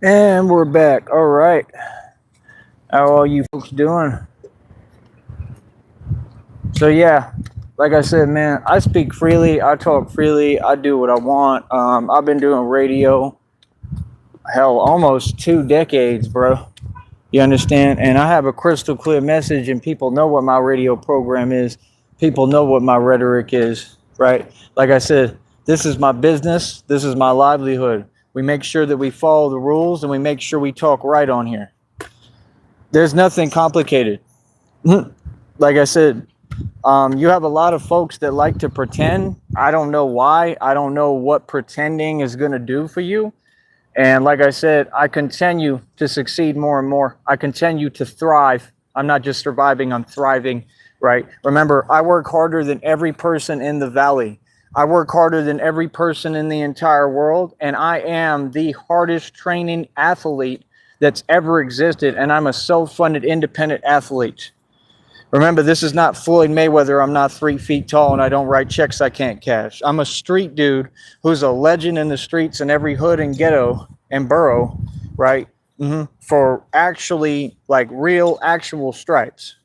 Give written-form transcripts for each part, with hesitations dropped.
And we're back. All right. How are all you folks doing? So yeah, like I said, man, I speak freely. I talk freely. I do what I want. I've been doing radio, hell, almost 2 decades, bro. You understand? And I have a crystal clear message, and people know what my radio program is. People know what my rhetoric is, right? Like I said, this is my business. This is my livelihood. We make sure that we follow the rules, and we make sure we talk right on here. There's nothing complicated. Like I said, you have a lot of folks that like to pretend. I don't know why. I don't know what pretending is going to do for you. And like I said, I continue to succeed more and more. I continue to thrive. I'm not just surviving, I'm thriving, right? Remember, I work harder than every person in the valley. I work harder than every person in the entire world. And I am the hardest training athlete that's ever existed. And I'm a self-funded independent athlete. Remember, this is not Floyd Mayweather. I'm not 3 feet tall and I don't write checks I can't cash. I'm a street dude who's a legend in the streets in every hood and ghetto and borough, right? For actually like real, actual stripes,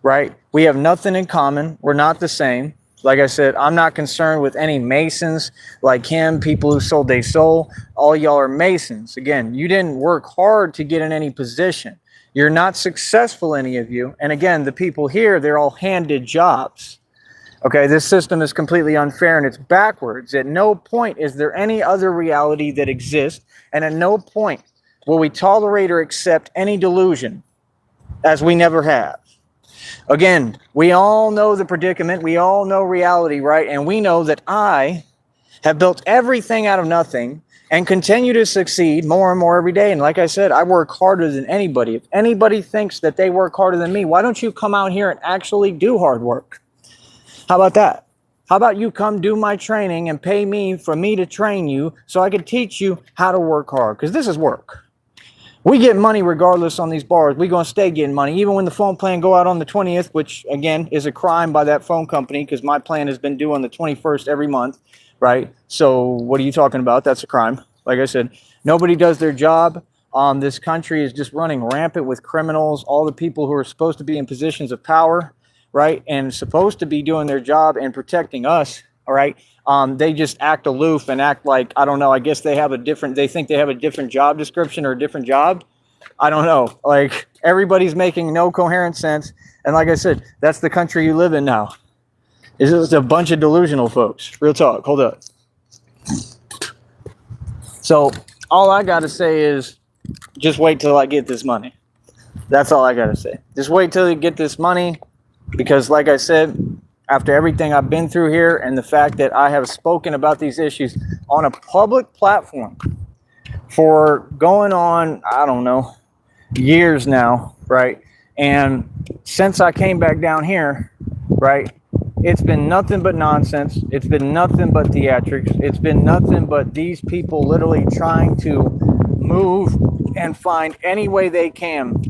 right? We have nothing in common. We're not the same. Like I said, I'm not concerned with any Masons like him, people who sold their soul. All y'all are Masons. Again, you didn't work hard to get in any position. You're not successful, any of you. And again, the people here, they're all handed jobs. Okay, this system is completely unfair and it's backwards. At no point is there any other reality that exists. And at no point will we tolerate or accept any delusion, as we never have. Again, we all know the predicament. We all know reality, right? And we know that I have built everything out of nothing and continue to succeed more and more every day. And like I said, I work harder than anybody. If anybody thinks that they work harder than me, why don't you come out here and actually do hard work? How about that? How about you come do my training and pay me for me to train you so I can teach you how to work hard? Because this is work. We get money regardless on these bars. We're going to stay getting money. Even when the phone plan go out on the 20th, which, again, is a crime by that phone company because my plan has been due on the 21st every month, right? So what are you talking about? That's a crime. Like I said, nobody does their job. This country is just running rampant with criminals, all the people who are supposed to be in positions of power, right, and supposed to be doing their job and protecting us, all right? They just act aloof and act like, I don't know, I guess they think they have a different job description or a different job. I don't know. Like, everybody's making no coherent sense. And like I said, that's the country you live in now. It's just a bunch of delusional folks. Real talk. Hold up. So all I got to say is just wait till I get this money. That's all I got to say. Just wait till you get this money because, like I said, after everything I've been through here and the fact that I have spoken about these issues on a public platform for going on, I don't know, years now, right? And since I came back down here, right, it's been nothing but nonsense. It's been nothing but theatrics. It's been nothing but these people literally trying to move and find any way they can,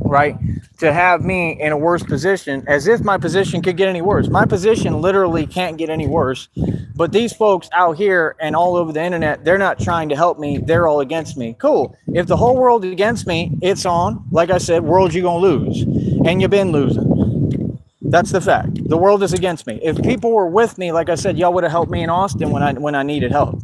right, to have me in a worse position, as if my position could get any worse. My position literally can't get any worse. But these folks out here and all over the internet, they're not trying to help me. They're all against me. Cool. If the whole world is against me, it's on. Like I said, world, you're going to lose. And you've been losing. That's the fact. The world is against me. If people were with me, like I said, y'all would have helped me in Austin when I needed help.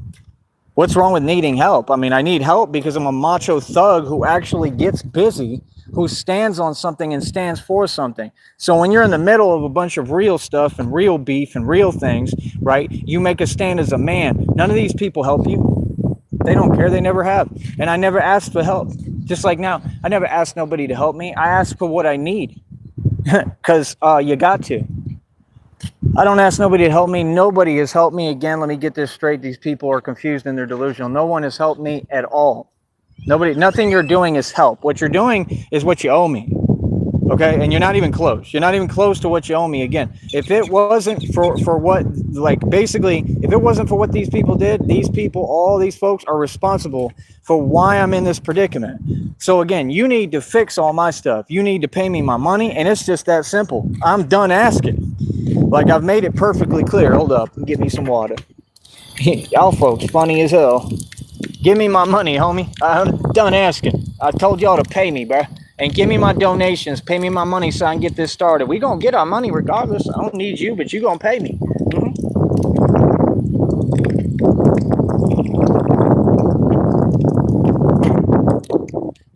What's wrong with needing help? I mean, I need help because I'm a macho thug who actually gets busy, who stands on something and stands for something. So when you're in the middle of a bunch of real stuff and real beef and real things, right, you make a stand as a man. None of these people help you. They don't care. They never have. And I never asked for help. Just like now, I never asked nobody to help me. I asked for what I need because you got to. I don't ask nobody to help me. Nobody has helped me. Again, let me get this straight. These people are confused and they're delusional. No one has helped me at all. Nothing you're doing is help. What you're doing is what you owe me. Okay? And you're not even close. You're not even close to what you owe me. Again, if it wasn't for what, like, basically, if it wasn't for what these people did, these people, all these folks are responsible for why I'm in this predicament. So again, you need to fix all my stuff. You need to pay me my money, and it's just that simple. I'm done asking. Like, I've made it perfectly clear. Hold up, get me some water. Y'all folks funny as hell. Give me my money, homie. I'm done asking. I told y'all to pay me, bro. And give me my donations. Pay me my money so I can get this started. We gonna get our money regardless. I don't need you, but you gonna pay me.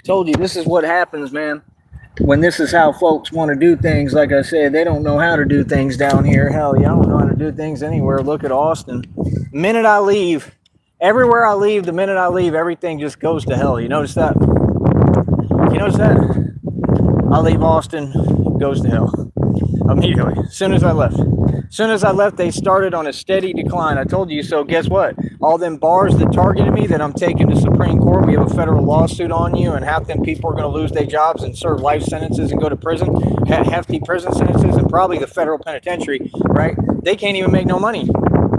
Told you, this is what happens, man. When this is how folks want to do things, like I said, they don't know how to do things down here. Hell, yeah, I don't know how to do things anywhere. Look at Austin. The minute I leave, everywhere I leave, the minute I leave, everything just goes to hell. You notice that? You notice that? I leave Austin, goes to hell immediately. As soon as I left. As soon as I left, they started on a steady decline. I told you so. Guess what? All them bars that targeted me that I'm taking to Supreme Court, we have a federal lawsuit on you, and half them people are going to lose their jobs and serve life sentences and go to prison, hefty prison sentences, and probably the federal penitentiary, right? They can't even make no money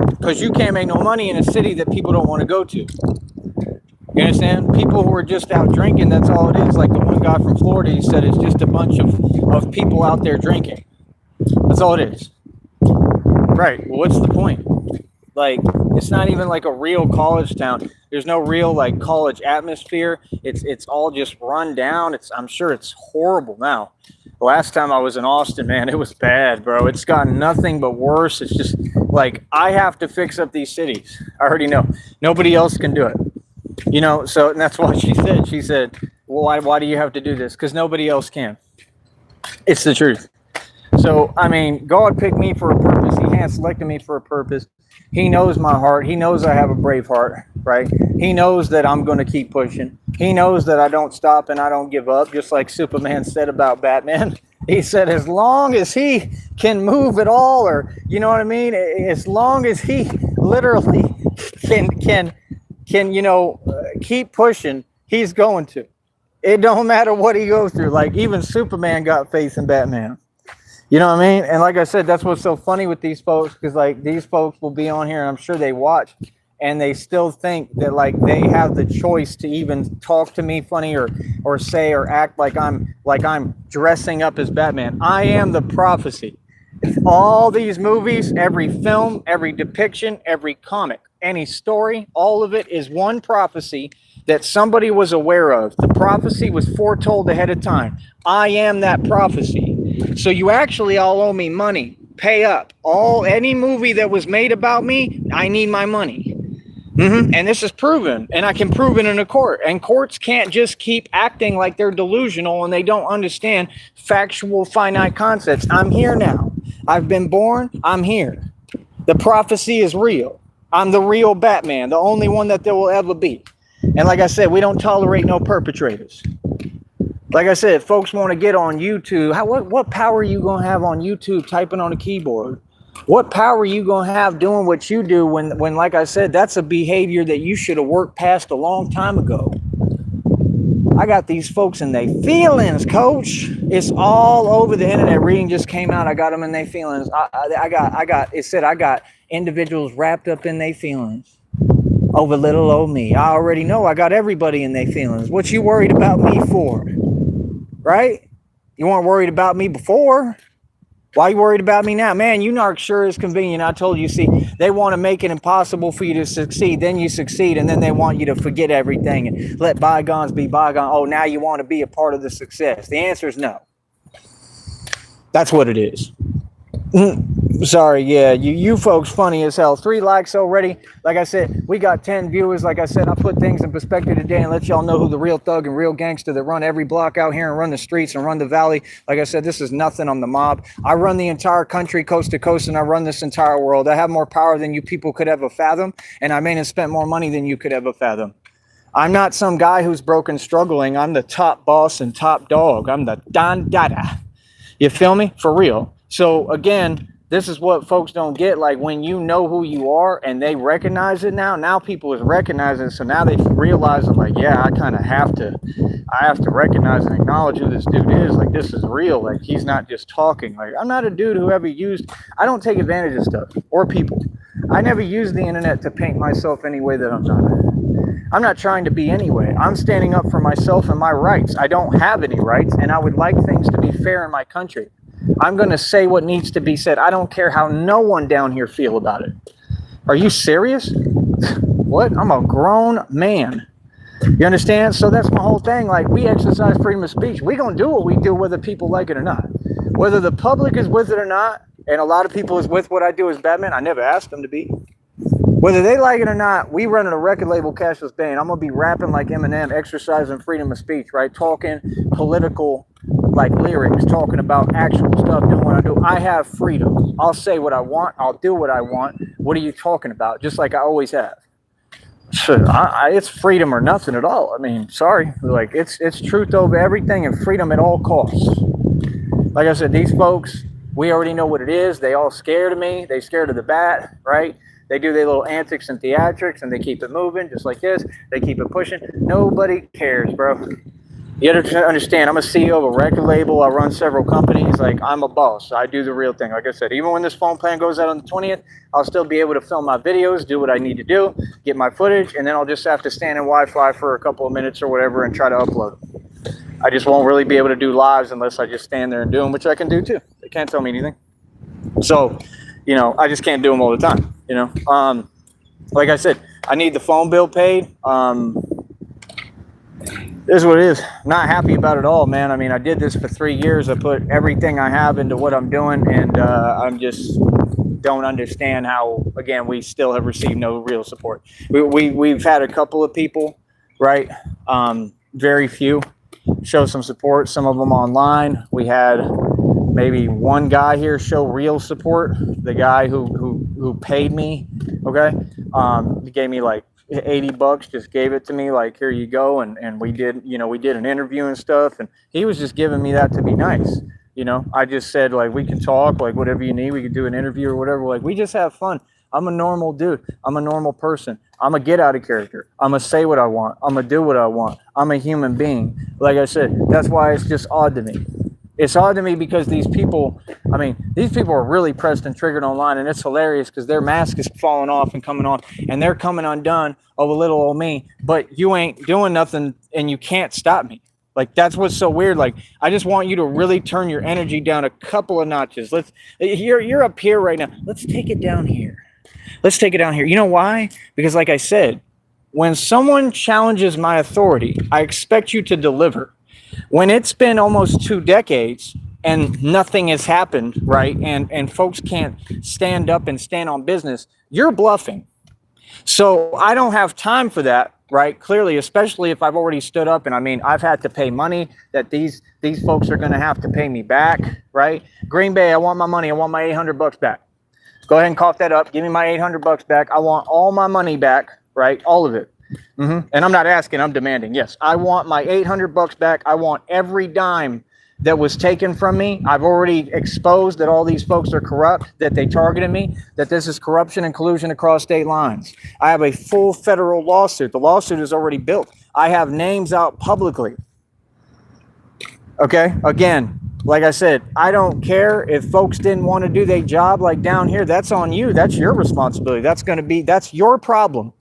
because you can't make no money in a city that people don't want to go to. You understand? People who are just out drinking, that's all it is. Like the one guy from Florida, he said it's just a bunch of people out there drinking. That's all it is. Right. Well, what's the point? Like, it's not even like a real college town. There's no real like college atmosphere. It's all just run down. I'm sure it's horrible now. The last time I was in Austin, man, it was bad, bro. It's gotten nothing but worse. It's just like, I have to fix up these cities. I already know. Nobody else can do it. You know, so and that's what she said. She said, well, why do you have to do this? Because nobody else can. It's the truth. So, I mean, God picked me for a purpose. He has selected me for a purpose. He knows my heart. He knows I have a brave heart, right? He knows that I'm going to keep pushing. He knows that I don't stop and I don't give up, just like Superman said about Batman. He said as long as he can move at all, or, you know what I mean? As long as he literally can keep pushing, he's going to. It don't matter what he goes through. Like, even Superman got faith in Batman. You know what I mean? And like I said, that's what's so funny with these folks, because like these folks will be on here and I'm sure they watch and they still think that like they have the choice to even talk to me funny or say or act like I'm dressing up as Batman. I am the prophecy. All these movies, every film, every depiction, every comic, any story, all of it is one prophecy that somebody was aware of. The prophecy was foretold ahead of time. I am that prophecy. So you actually all owe me money. Pay up. Any movie that was made about me, I need my money. And this is proven, and I can prove it in a court. And courts can't just keep acting like they're delusional and they don't understand factual, finite concepts. I'm here now. I've been born. I'm here. The prophecy is real. I'm the real Batman, the only one that there will ever be. And like I said, we don't tolerate no perpetrators. Like I said, folks want to get on YouTube. What power are you going to have on YouTube typing on a keyboard? What power are you going to have doing what you do when, like I said, that's a behavior that you should have worked past a long time ago? I got these folks in their feelings, coach. It's all over the internet. Reading just came out. I got them in their feelings. I got individuals wrapped up in their feelings over little old me. I already know I got everybody in their feelings. What you worried about me for? Right? You weren't worried about me before. Why are you worried about me now? Man, you narc sure is convenient. I told you, see, they want to make it impossible for you to succeed. Then you succeed, and then they want you to forget everything and let bygones be bygones. Oh, now you want to be a part of the success. The answer is no. That's what it is. Sorry, yeah, you folks funny as hell. 3 likes already. Like I said, we got 10 viewers. Like I said, I put things in perspective today and let y'all know who the real thug and real gangster that run every block out here and run the streets and run the valley. Like I said, this is nothing. I'm the mob. I run the entire country coast to coast, and I run this entire world. I have more power than you people could ever fathom, and I may have spent more money than you could ever fathom. I'm not some guy who's broken struggling. I'm the top boss and top dog. I'm the Don Dada. You feel me? For real. So again, this is what folks don't get. Like, when you know who you are and they recognize it now people is recognizing it. So now they realize, I'm like, yeah, I have to recognize and acknowledge who this dude is. Like, this is real. Like, he's not just talking. Like, I'm not a dude who ever I don't take advantage of stuff or people. I never use the internet to paint myself any way that I'm not. I'm not trying to be anyway. I'm standing up for myself and my rights. I don't have any rights, and I would like things to be fair in my country. I'm going to say what needs to be said. I don't care how no one down here feel about it. Are you serious? What? I'm a grown man. You understand? So that's my whole thing. Like, we exercise freedom of speech. We're going to do what we do whether people like it or not. Whether the public is with it or not, and a lot of people is with what I do as Batman, I never asked them to be. Whether they like it or not, we running a record label, Cashless Bane. I'm going to be rapping like Eminem, exercising freedom of speech, right? Talking political, like, lyrics, talking about actual stuff, doing what I do. I have freedom. I'll say what I want. I'll do what I want. What are you talking about? Just like I always have. It's freedom or nothing at all. I mean, sorry. Like, it's truth over everything and freedom at all costs. Like I said, these folks, we already know what it is. They all scared of me. They scared of the bat, right? They do their little antics and theatrics, and they keep it moving just like this. They keep it pushing. Nobody cares, bro. You have to understand, I'm a CEO of a record label. I run several companies. Like, I'm a boss. I do the real thing. Like I said, even when this phone plan goes out on the 20th, I'll still be able to film my videos, do what I need to do, get my footage, and then I'll just have to stand in Wi-Fi for a couple of minutes or whatever and try to upload them. I just won't really be able to do lives unless I just stand there and do them, which I can do too. They can't tell me anything. So, you know, I just can't do them all the time, you know. Like I said, I need the phone bill paid. This is what it is. Not happy about it all, man. I mean, I did this for 3 years. I put everything I have into what I'm doing, and I'm just don't understand how, again, we still have received no real support. We've had a couple of people, right? Very few show some support, some of them online. We had maybe one guy here show real support, the guy who paid me, okay? He gave me like $80, just gave it to me, like, here you go. And we did, you know, we did an interview and stuff, and he was just giving me that to be nice. You know, I just said, like, we can talk, like, whatever you need, we could do an interview or whatever. Like, we just have fun. I'm a normal dude. I'm a normal person. I'm a get out of character. I'm a say what I want. I'm a do what I want. I'm a human being. Like I said, that's why it's just odd to me. It's odd to me because these people, I mean, these people are really pressed and triggered online, and it's hilarious because their mask is falling off and coming on, and they're coming undone of a little old me, but you ain't doing nothing and you can't stop me. Like, that's what's so weird. Like, I just want you to really turn your energy down a couple of notches. You're up here right now. Let's take it down here. Let's take it down here. You know why? Because, like I said, when someone challenges my authority, I expect you to deliver. When it's been almost 2 decades and nothing has happened, right, and folks can't stand up and stand on business, you're bluffing. So I don't have time for that, right? Clearly, especially if I've already stood up, and I mean, I've had to pay money that these folks are going to have to pay me back, right? Green Bay, I want my money. I want my $800 back. Go ahead and cough that up. Give me my $800 back. I want all my money back, right? All of it. And I'm not asking, I'm demanding. Yes, I want my $800 back. I want every dime that was taken from me. I've already exposed that all these folks are corrupt, that they targeted me, that this is corruption and collusion across state lines. I have a full federal lawsuit. The lawsuit is already built. I have names out publicly. Okay, again, like I said, I don't care if folks didn't want to do their job, like down here. That's on you. That's your responsibility. That's your problem.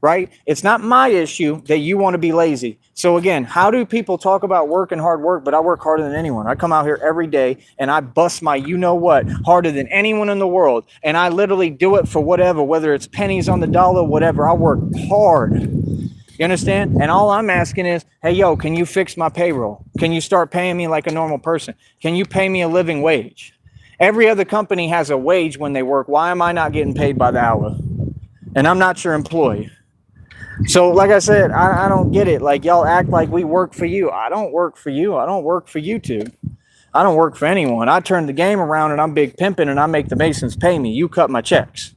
Right? It's not my issue that you want to be lazy. So again, how do people talk about work and hard work, but I work harder than anyone? I come out here every day and I bust my you-know-what harder than anyone in the world. And I literally do it for whatever, whether it's pennies on the dollar, whatever. I work hard. You understand? And all I'm asking is, hey, yo, can you fix my payroll? Can you start paying me like a normal person? Can you pay me a living wage? Every other company has a wage when they work. Why am I not getting paid by the hour? And I'm not your employee. So like I said, I don't get it. Like, y'all act like we work for you. I don't work for you. I don't work for YouTube. I don't work for anyone. I turn the game around and I'm big pimping and I make the Masons pay me. You cut my checks.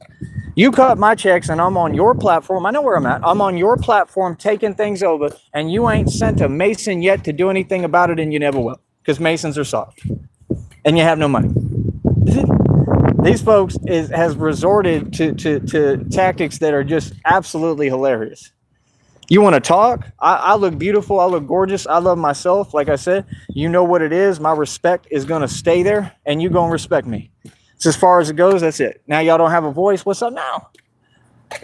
You cut my checks and I'm on your platform. I know where I'm at. I'm on your platform taking things over, and you ain't sent a Mason yet to do anything about it, and you never will, because Masons are soft and you have no money. These folks has resorted to tactics that are just absolutely hilarious. You want to talk? I look beautiful. I look gorgeous. I love myself. Like I said, you know what it is. My respect is going to stay there, and you going to respect me. It's as far as it goes. That's it. Now y'all don't have a voice. What's up now? I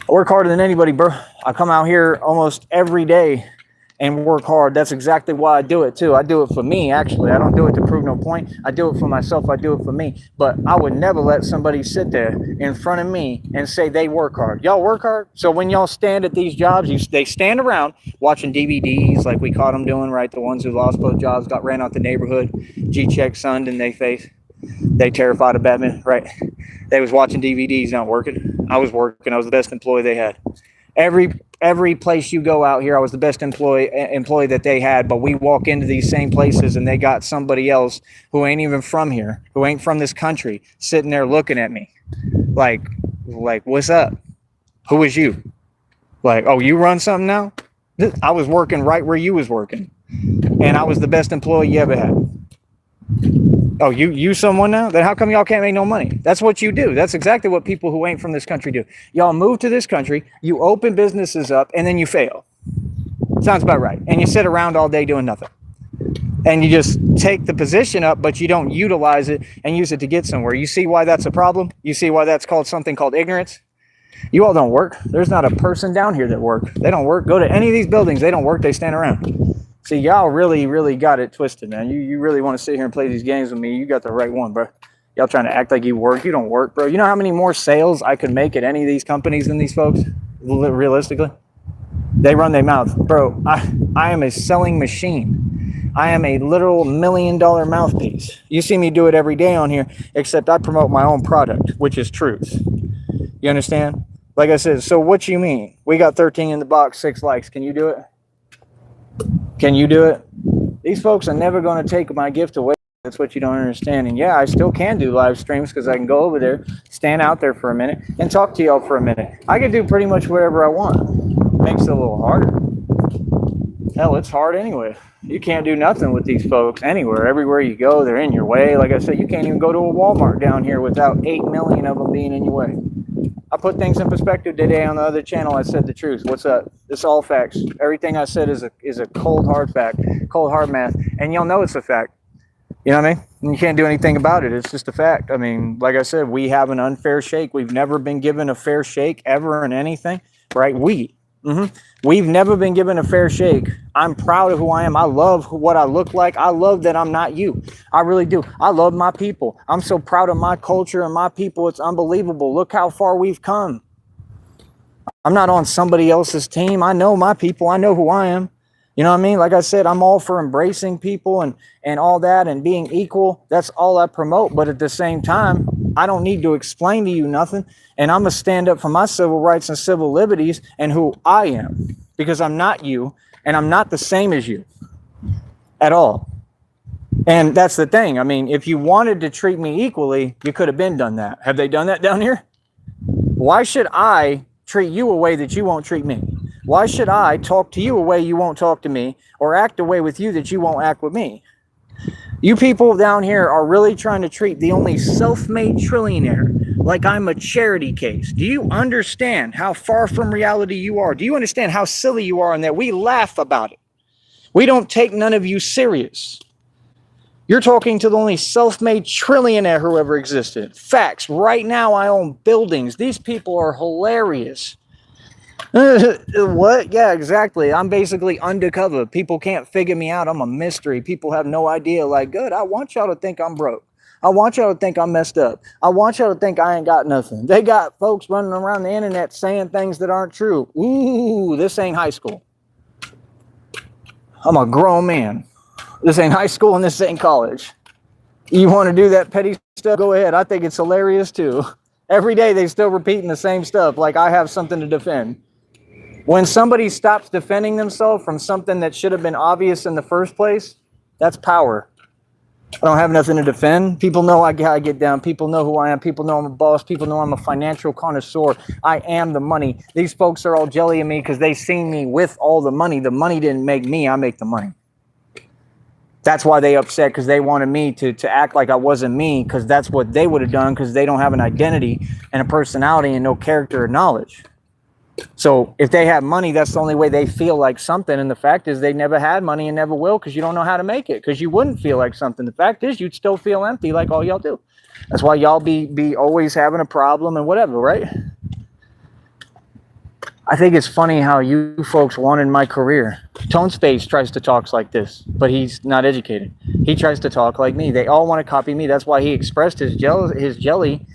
work harder than anybody, bro. I come out here almost every day and work hard. That's exactly why I do it too. I do it for me, actually. I don't do it to prove no point. I do it for myself. I do it for me. But I would never let somebody sit there in front of me and say they work hard. Y'all work hard? So when y'all stand at these jobs, they stand around watching DVDs like we caught them doing, right? The ones who lost both jobs, got ran out the neighborhood, G-check sunned in their face. They terrified of Batman, right? They was watching DVDs, not working. I was working. I was the best employee they had. Every place you go out here, I was the best employee that they had. But we walk into these same places and they got somebody else who ain't even from here, who ain't from this country, sitting there looking at me like what's up? Who is you? Like, oh, you run something now? I was working right where you was working, and I was the best employee you ever had. Oh, you someone now? Then how come y'all can't make no money? That's what you do. That's exactly what people who ain't from this country do. Y'all move to this country, you open businesses up, and then you fail. Sounds about right. And you sit around all day doing nothing. And you just take the position up, but you don't utilize it and use it to get somewhere. You see why that's a problem? You see why that's called something called ignorance? You all don't work. There's not a person down here that work. They don't work. Go to any of these buildings. They don't work. They stand around. See, y'all really got it twisted, man. You really want to sit here and play these games with me. You got the right one, bro. Y'all trying to act like you work. You don't work, bro. You know how many more sales I could make at any of these companies than these folks? Realistically, they run their mouth. Bro, I am a selling machine. I am a literal $1 million mouthpiece. You see me do it every day on here, except I promote my own product, which is truth. You understand? Like I said, so what you mean? We got 13 in the box, 6 likes. Can you do it? Can you do it? These folks are never going to take my gift away. That's what you don't understand. And yeah, I still can do live streams because I can go over there, stand out there for a minute, and talk to y'all for a minute. I can do pretty much whatever I want. Makes it a little harder. Hell, it's hard anyway. You can't do nothing with these folks anywhere. Everywhere you go, they're in your way. Like I said, you can't even go to a Walmart down here without 8 million of them being in your way. I put things in perspective today on the other channel. I said the truth. What's up? It's all facts. Everything I said is a cold hard fact, cold hard math, and y'all know it's a fact. You know what I mean? And you can't do anything about it. It's just a fact. I mean, like I said, we have an unfair shake. We've never been given a fair shake ever in anything, right? We've never been given a fair shake. I'm proud of who I am. I love what I look like. I love that I'm not you. I really do. I love my people. I'm so proud of my culture and my people. It's unbelievable. Look how far we've come. I'm not on somebody else's team. I know my people. I know who I am. You know what I mean? Like I said, I'm all for embracing people and all that and being equal. That's all I promote. But at the same time, I don't need to explain to you nothing. And I'm going to stand up for my civil rights and civil liberties and who I am. Because I'm not you, and I'm not the same as you at all. And that's the thing. I mean, if you wanted to treat me equally, you could have been done that. Have they done that down here? Why should I treat you a way that you won't treat me? Why should I talk to you a way you won't talk to me, or act a way with you that you won't act with me? You people down here are really trying to treat the only self-made trillionaire like I'm a charity case. Do you understand how far from reality you are? Do you understand how silly you are and that we laugh about it? We don't take none of you serious. You're talking to the only self-made trillionaire who ever existed. Facts. Right now I own buildings. These people are hilarious. What? Yeah, exactly. I'm basically undercover. People can't figure me out. I'm a mystery. People have no idea. Like, good, I want y'all to think I'm broke. I want y'all to think I'm messed up. I want y'all to think I ain't got nothing. They got folks running around the internet saying things that aren't true. Ooh, this ain't high school. I'm a grown man. This ain't high school and this ain't college. You want to do that petty stuff? Go ahead. I think it's hilarious too. Every day they still repeating the same stuff like I have something to defend. When somebody stops defending themselves from something that should have been obvious in the first place, that's power. I don't have nothing to defend. People know I get down. People know who I am. People know I'm a boss. People know I'm a financial connoisseur. I am the money. These folks are all jelly of me because they seen me with all the money. The money didn't make me. I make the money. That's why they upset, because they wanted me to act like I wasn't me, because that's what they would have done, because they don't have an identity and a personality and no character or knowledge. So if they have money, that's the only way they feel like something. And the fact is they never had money and never will, because you don't know how to make it, because you wouldn't feel like something. The fact is you'd still feel empty like all y'all do. That's why y'all be always having a problem and whatever, right? I think it's funny how you folks wanted my career. Tone Space tries to talk like this, but he's not educated. He tries to talk like me. They all want to copy me. That's why he expressed his jealousy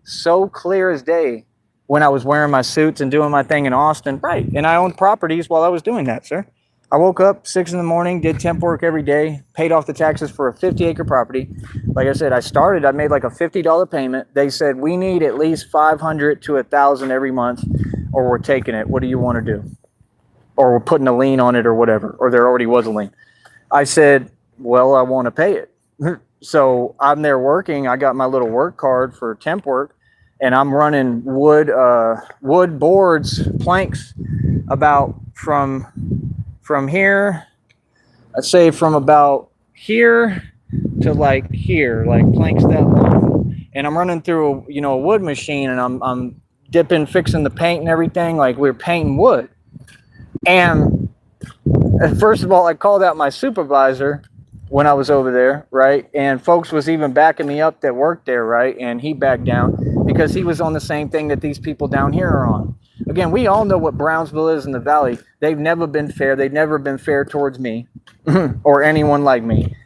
so clear as day when I was wearing my suits and doing my thing in Austin. Right. And I owned properties while I was doing that, sir. I woke up 6 in the morning, did temp work every day, paid off the taxes for a 50-acre property. Like I said, I made like a $50 payment. They said, we need at least 500 to 1,000 every month, or we're taking it. What do you want to do? Or we're putting a lien on it or whatever, or there already was a lien. I said, well, I want to pay it. So I'm there working. I got my little work card for temp work, and I'm running wood boards, planks, about from here, I'd say from about here to like here, like planks that long. And I'm running through a wood machine, and I'm dipping, fixing the paint and everything, like we're painting wood. And first of all, I called out my supervisor when I was over there, right? And folks was even backing me up that worked there, right? And he backed down because he was on the same thing that these people down here are on. Again, we all know what Brownsville is in the Valley. They've never been fair. They've never been fair towards me or anyone like me.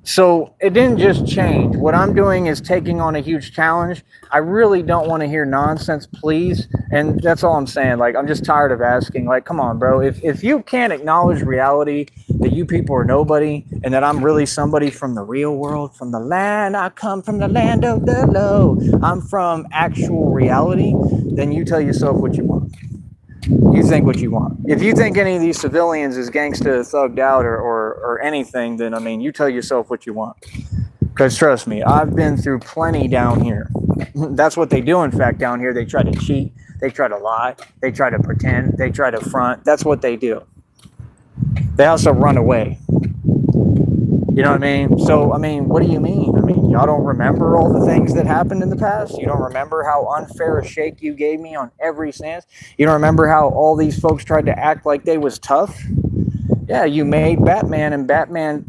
So it didn't just change. What I'm doing is taking on a huge challenge. I really don't want to hear nonsense, please. And that's all I'm saying. Like, I'm just tired of asking. Like, come on, bro. If you can't acknowledge reality, that you people are nobody, and that I'm really somebody from the real world, from the land, I come from the land of the low, I'm from actual reality, then you tell yourself what you want. You think what you want. If you think any of these civilians is gangsta, thugged out, or anything, then, I mean, you tell yourself what you want. Because trust me, I've been through plenty down here. That's what they do, in fact, down here. They try to cheat. They try to lie. They try to pretend. They try to front. That's what they do. They also run away. You know what I mean? So, I mean, what do you mean? I mean, y'all don't remember all the things that happened in the past? You don't remember how unfair a shake you gave me on every stance? You don't remember how all these folks tried to act like they was tough? Yeah, you made Batman, and Batman,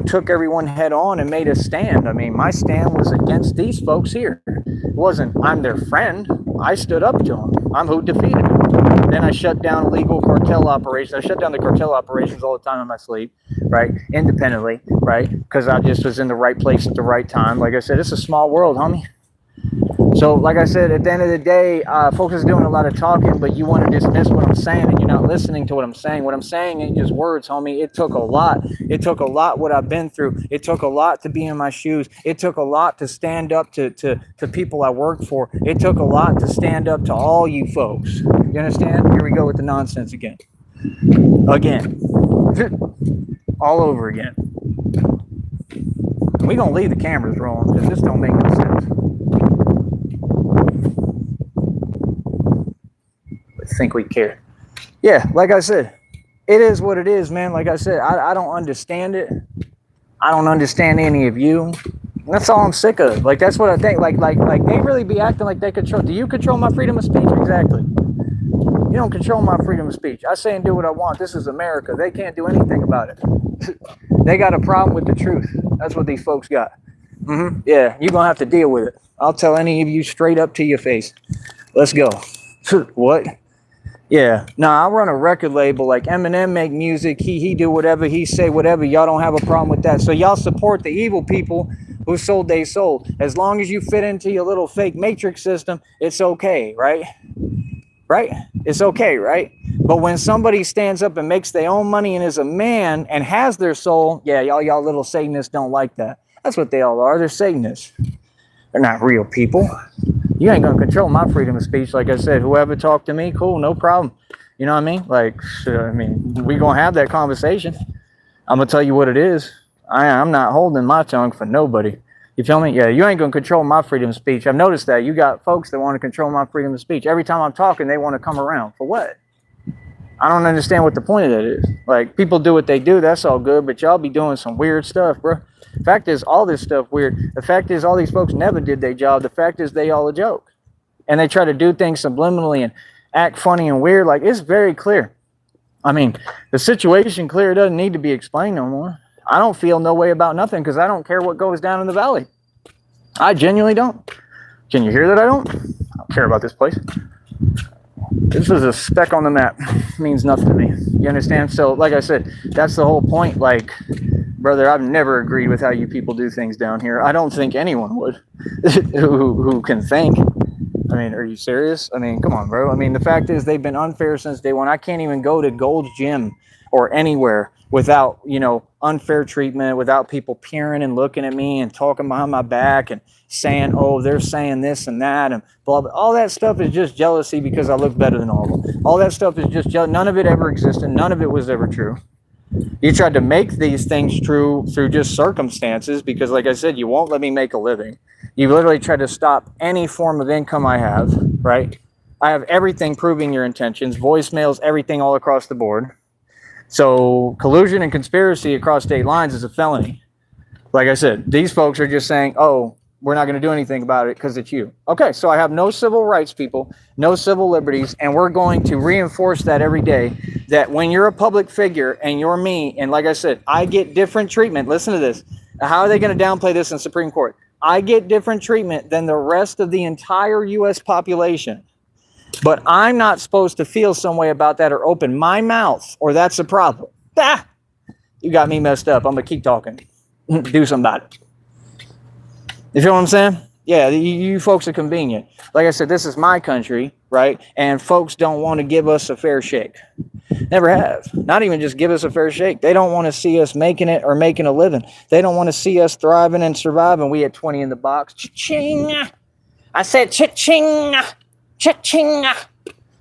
took everyone head on and made a stand. I mean, my stand was against these folks here. It wasn't, I'm their friend. I stood up to them. I'm who defeated them. Then I shut down illegal cartel operations. I shut down the cartel operations all the time in my sleep, right? Independently, right? Because I just was in the right place at the right time. Like I said, it's a small world, homie. So, like I said, at the end of the day, folks is doing a lot of talking, but you want to dismiss what I'm saying, and you're not listening to what I'm saying. What I'm saying ain't just words, homie. It took a lot. It took a lot what I've been through. It took a lot to be in my shoes. It took a lot to stand up to people I work for. It took a lot to stand up to all you folks. You understand? Here we go with the nonsense again. Again. All over again. We're going to leave the cameras rolling because this don't make no sense. Think we care. Yeah, like I said, it is what it is, man. Like I said, I don't understand it. I don't understand any of you. That's all I'm sick of. Like, that's what I think. Like they really be acting like they control. Do you control my freedom of speech? Exactly. You don't control my freedom of speech. I say and do what I want. This is America. They can't do anything about it. They got a problem with the truth. That's what these folks got. Yeah, you're going to have to deal with it. I'll tell any of you straight up to your face. Let's go. What? Yeah, I run a record label. Like, Eminem make music, he do whatever, he say whatever. Y'all don't have a problem with that. So y'all support the evil people who sold they sold. As long as you fit into your little fake matrix system, it's okay, right? Right? It's okay, right? But when somebody stands up and makes their own money and is a man and has their soul, yeah, y'all little Satanists don't like that. That's what they all are. They're Satanists. They're not real people. You ain't going to control my freedom of speech. Like I said, whoever talked to me, cool, no problem. You know what I mean? Like, we going to have that conversation. I'm going to tell you what it is. I'm not holding my tongue for nobody. You feel me? Yeah, you ain't going to control my freedom of speech. I've noticed that. You got folks that want to control my freedom of speech. Every time I'm talking, they want to come around. For what? I don't understand what the point of that is. Like, people do what they do. That's all good. But y'all be doing some weird stuff, bro. The fact is, all this stuff weird. The fact is, all these folks never did their job. The fact is, they all a joke. And they try to do things subliminally and act funny and weird. Like, it's very clear. I mean, the situation clear. It doesn't need to be explained no more. I don't feel no way about nothing because I don't care what goes down in the valley. I genuinely don't. Can you hear that I don't? I don't care about this place. This was a speck on the map. Means nothing to me. You understand? So, like I said, that's the whole point. Like, brother, I've never agreed with how you people do things down here. I don't think anyone would who can think. I mean, are you serious? I mean, come on, bro. I mean, the fact is they've been unfair since day one. I can't even go to Gold's Gym or anywhere without, unfair treatment, without people peering and looking at me and talking behind my back and saying, oh, they're saying this and that and blah, blah. All that stuff is just jealousy because I look better than all of them. All that stuff is just none of it ever existed. None of it was ever true. You tried to make these things true through just circumstances because, like I said, you won't let me make a living. You literally tried to stop any form of income I have, right? I have everything proving your intentions, voicemails, everything all across the board. So collusion and conspiracy across state lines is a felony. Like I said, these folks are just saying, oh, we're not going to do anything about it because it's you. Okay, so I have no civil rights, people, no civil liberties, and we're going to reinforce that every day, that when you're a public figure and you're me, and like I said, I get different treatment. Listen to this. How are they going to downplay this in Supreme Court? I get different treatment than the rest of the entire U.S. population. But I'm not supposed to feel some way about that or open my mouth, or that's a problem. Ah, you got me messed up. I'm going to keep talking. Do something about it. You feel what I'm saying? Yeah, you folks are convenient. Like I said, this is my country, right? And folks don't want to give us a fair shake. Never have. Not even just give us a fair shake. They don't want to see us making it or making a living. They don't want to see us thriving and surviving. We had 20 in the box. Cha-ching. I said cha-ching. Cha-ching.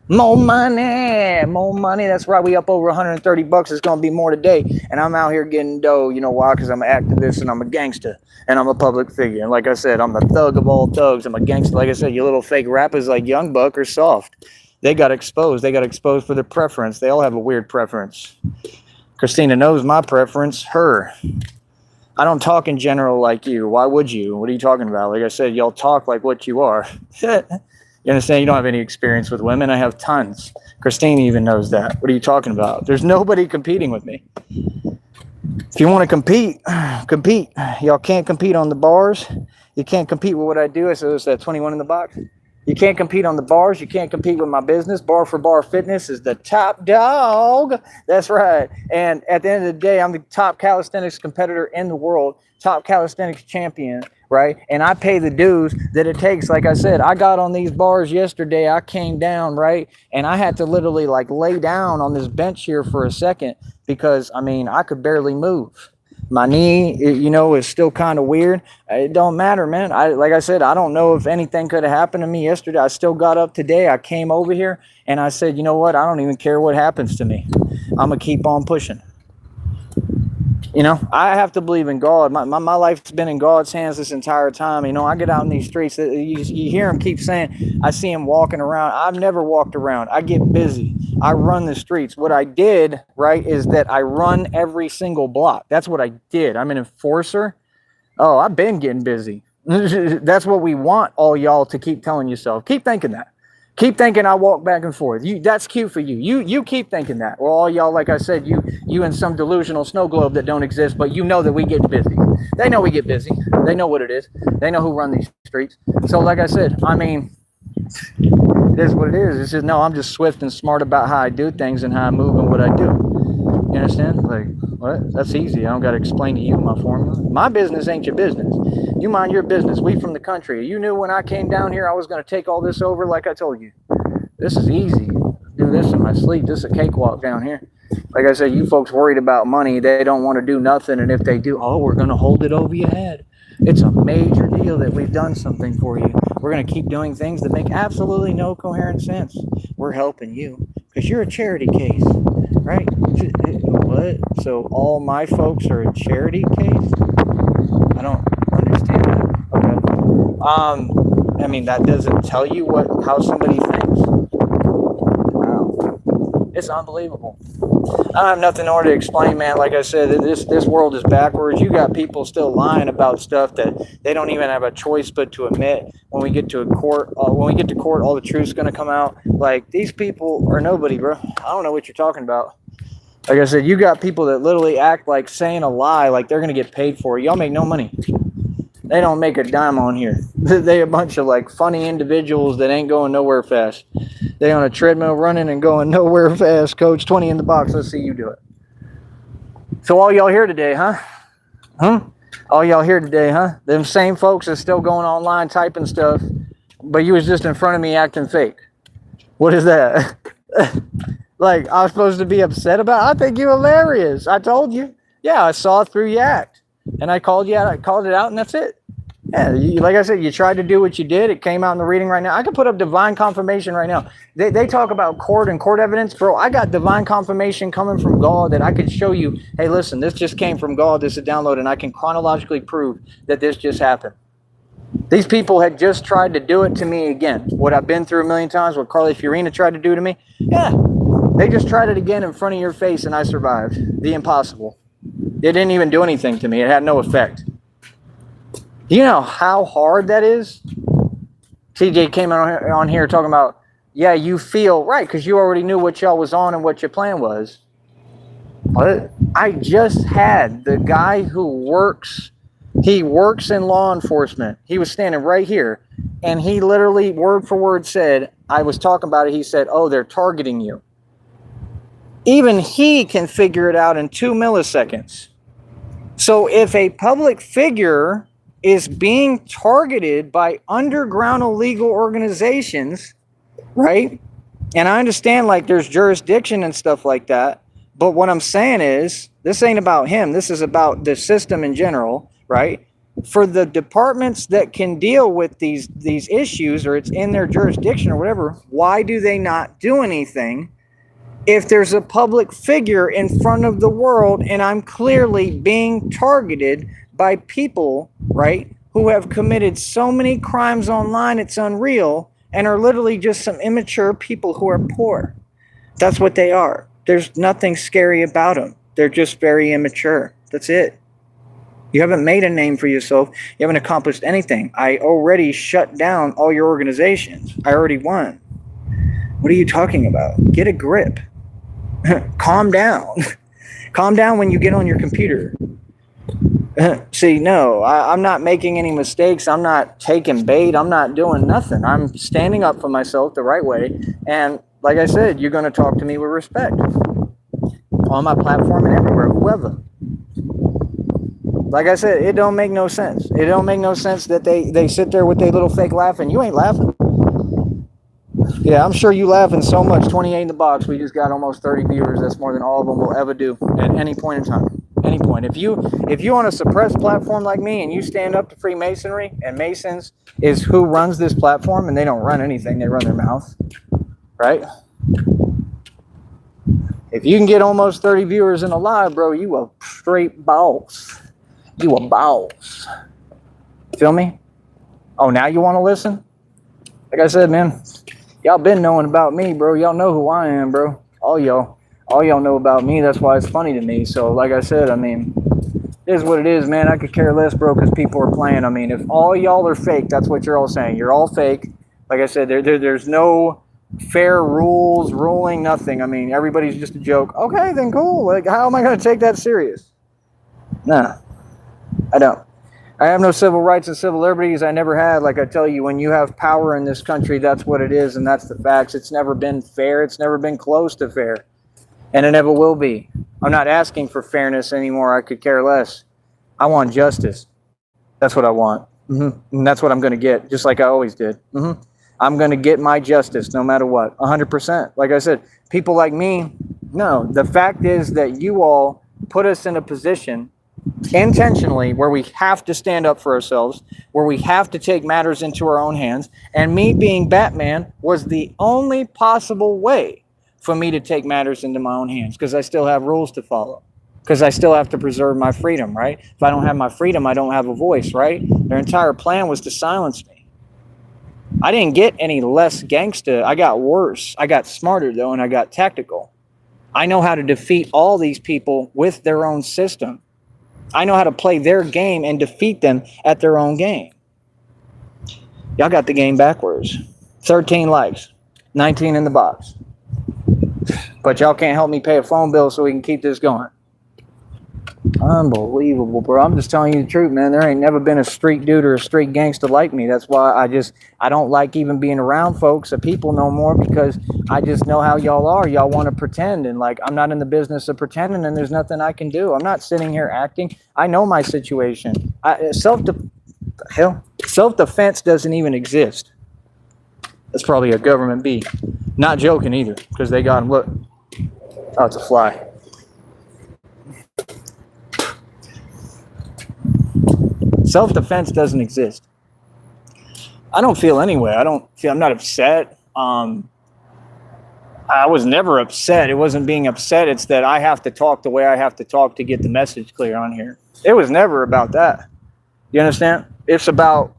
More money. More money. That's right. We up over $130. It's going to be more today. And I'm out here getting dough. You know why? Because I'm an activist and I'm a gangster. And I'm a public figure. And like I said, I'm the thug of all thugs. I'm a gangster. Like I said, you little fake rappers like Young Buck are soft. They got exposed. They got exposed for their preference. They all have a weird preference. Christina knows my preference. Her. I don't talk in general like you. Why would you? What are you talking about? Like I said, y'all talk like what you are. You understand? You don't have any experience with women. I have tons. Christine even knows that. What are you talking about? There's nobody competing with me. If you want to compete, compete. Y'all can't compete on the bars. You can't compete with what I do. So it's that 21 in the box. You can't compete on the bars. You can't compete with my business. Bar for Bar Fitness is the top dog. That's right. And at the end of the day, I'm the top calisthenics competitor in the world, top calisthenics champion, right? And I pay the dues that it takes. Like I said, I got on these bars yesterday. I came down, right? And I had to literally like lay down on this bench here for a second because, I mean, I could barely move. My knee, is still kind of weird. It don't matter, man. Like I said, I don't know if anything could have happened to me yesterday. I still got up today. I came over here and I said, you know what? I don't even care what happens to me. I'm going to keep on pushing. I have to believe in God. My life's been in God's hands this entire time. I get out in these streets. You hear him keep saying, I see him walking around. I've never walked around. I get busy. I run the streets. What I did, right, is that I run every single block. That's what I did. I'm an enforcer. Oh, I've been getting busy. That's what we want all y'all to keep telling yourself. Keep thinking that. Keep thinking I walk back and forth. That's cute for you. You keep thinking that. Well, all y'all, like I said, you in some delusional snow globe that don't exist, but you know that we get busy. They know we get busy. They know what it is. They know who run these streets. So like I said, I mean, it is what it is. It's just, no, I'm just swift and smart about how I do things and how I move and what I do. You understand? Like, what? That's easy. I don't got to explain to you my formula. My business ain't your business. You mind your business. We from the country. You knew when I came down here I was going to take all this over like I told you. This is easy. Do this in my sleep. This is a cakewalk down here. Like I said, you folks worried about money. They don't want to do nothing. And if they do, oh, we're going to hold it over your head. It's a major deal that we've done something for you. We're going to keep doing things that make absolutely no coherent sense. We're helping you because you're a charity case, right? What? So all my folks are a charity case? I don't understand that. Okay. I mean, that doesn't tell you how somebody thinks. Wow. It's unbelievable. I have nothing more to explain, man. Like I said, this world is backwards. You got people still lying about stuff that they don't even have a choice but to admit. When we get to court, all the truth's going to come out. Like, these people are nobody, bro. I don't know what you're talking about. Like I said, you got people that literally act like saying a lie, like they're going to get paid for it. Y'all make no money. They don't make a dime on here. They a bunch of like funny individuals that ain't going nowhere fast. They on a treadmill running and going nowhere fast. Coach, 20 in the box. Let's see you do it. So all y'all here today, huh? All y'all here today, huh? Them same folks are still going online typing stuff, but you was just in front of me acting fake. What is that? Like, I was supposed to be upset about it? I think you're hilarious. I told you. Yeah, I saw through your act. And I called you out. I called it out, and that's it. Yeah, like I said, you tried to do what you did. It came out in the reading right now. I could put up divine confirmation right now. They talk about court and court evidence. Bro, I got divine confirmation coming from God that I could show you, hey, listen, this just came from God. This is a download, and I can chronologically prove that this just happened. These people had just tried to do it to me again. What I've been through a million times, what Carly Fiorina tried to do to me. Yeah, they just tried it again in front of your face, and I survived. The impossible. It didn't even do anything to me. It had no effect. Do you know how hard that is? TJ came on here talking about, yeah, you feel right because you already knew what y'all was on and what your plan was. But I just had the guy who works in law enforcement. He was standing right here, and he literally word for word said, I was talking about it. He said, oh, they're targeting you. Even he can figure it out in 2 milliseconds. So if a public figure is being targeted by underground illegal organizations, right? And I understand like there's jurisdiction and stuff like that. But what I'm saying is, this ain't about him. This is about the system in general, right? For the departments that can deal with these issues, or it's in their jurisdiction or whatever, why do they not do anything? If there's a public figure in front of the world and I'm clearly being targeted by people, right, who have committed so many crimes online, it's unreal, and are literally just some immature people who are poor. That's what they are. There's nothing scary about them. They're just very immature. That's it. You haven't made a name for yourself. You haven't accomplished anything. I already shut down all your organizations. I already won. What are you talking about? Get a grip. Calm down. Calm down when you get on your computer. See, no, I'm not making any mistakes. I'm not taking bait. I'm not doing nothing. I'm standing up for myself the right way. And like I said, you're going to talk to me with respect on my platform and everywhere, whoever. Like I said, it don't make no sense. It don't make no sense that they sit there with their little fake laughing. You ain't laughing. Yeah, I'm sure you laughing so much. 28 in the box. We just got almost 30 viewers. That's more than all of them will ever do at any point in time. Any point. If you on a suppressed platform like me and you stand up to Freemasonry, and Masons is who runs this platform, and they don't run anything, they run their mouth, right? If you can get almost 30 viewers in a live, bro, you a straight boss. You a boss. Feel me? Oh, now you want to listen? Like I said, man, y'all been knowing about me, bro. Y'all know who I am, bro. All y'all know about me. That's why it's funny to me. So, like I said, I mean, it is what it is, man. I could care less, bro, because people are playing. I mean, if all y'all are fake, that's what you're all saying. You're all fake. Like I said, there's no fair ruling, nothing. I mean, everybody's just a joke. Okay, then cool. Like, how am I going to take that serious? Nah, I don't. I have no civil rights and civil liberties. I never had. Like I tell you, when you have power in this country, that's what it is, and that's the facts. It's never been fair. It's never been close to fair. And it never will be. I'm not asking for fairness anymore. I could care less. I want justice. That's what I want. And that's what I'm going to get, just like I always did. I'm going to get my justice no matter what, 100%. Like I said, people like me, no. The fact is that you all put us in a position intentionally where we have to stand up for ourselves, where we have to take matters into our own hands. And me being Batman was the only possible way for me to take matters into my own hands, because I still have rules to follow, because I still have to preserve my freedom, right? If I don't have my freedom, I don't have a voice, right? Their entire plan was to silence me. I didn't get any less gangsta. I got worse. I got smarter, though, and I got tactical. I know how to defeat all these people with their own system. I know how to play their game and defeat them at their own game. Y'all got the game backwards. 13 likes, 19 in the box. But y'all can't help me pay a phone bill so we can keep this going. Unbelievable, bro. I'm just telling you the truth, man. There ain't never been a street dude or a street gangster like me. That's why I don't like even being around folks or people no more, because I just know how y'all are. Y'all want to pretend, and like, I'm not in the business of pretending, and there's nothing I can do. I'm not sitting here acting. I know my situation. Self-defense doesn't even exist. That's probably a government bee. Not joking either, because they got him. Look. Oh, it's a fly. Self-defense doesn't exist. I don't feel anyway. I'm not upset. I was never upset. It wasn't being upset. It's that I have to talk the way I have to talk to get the message clear on here. It was never about that. You understand? It's about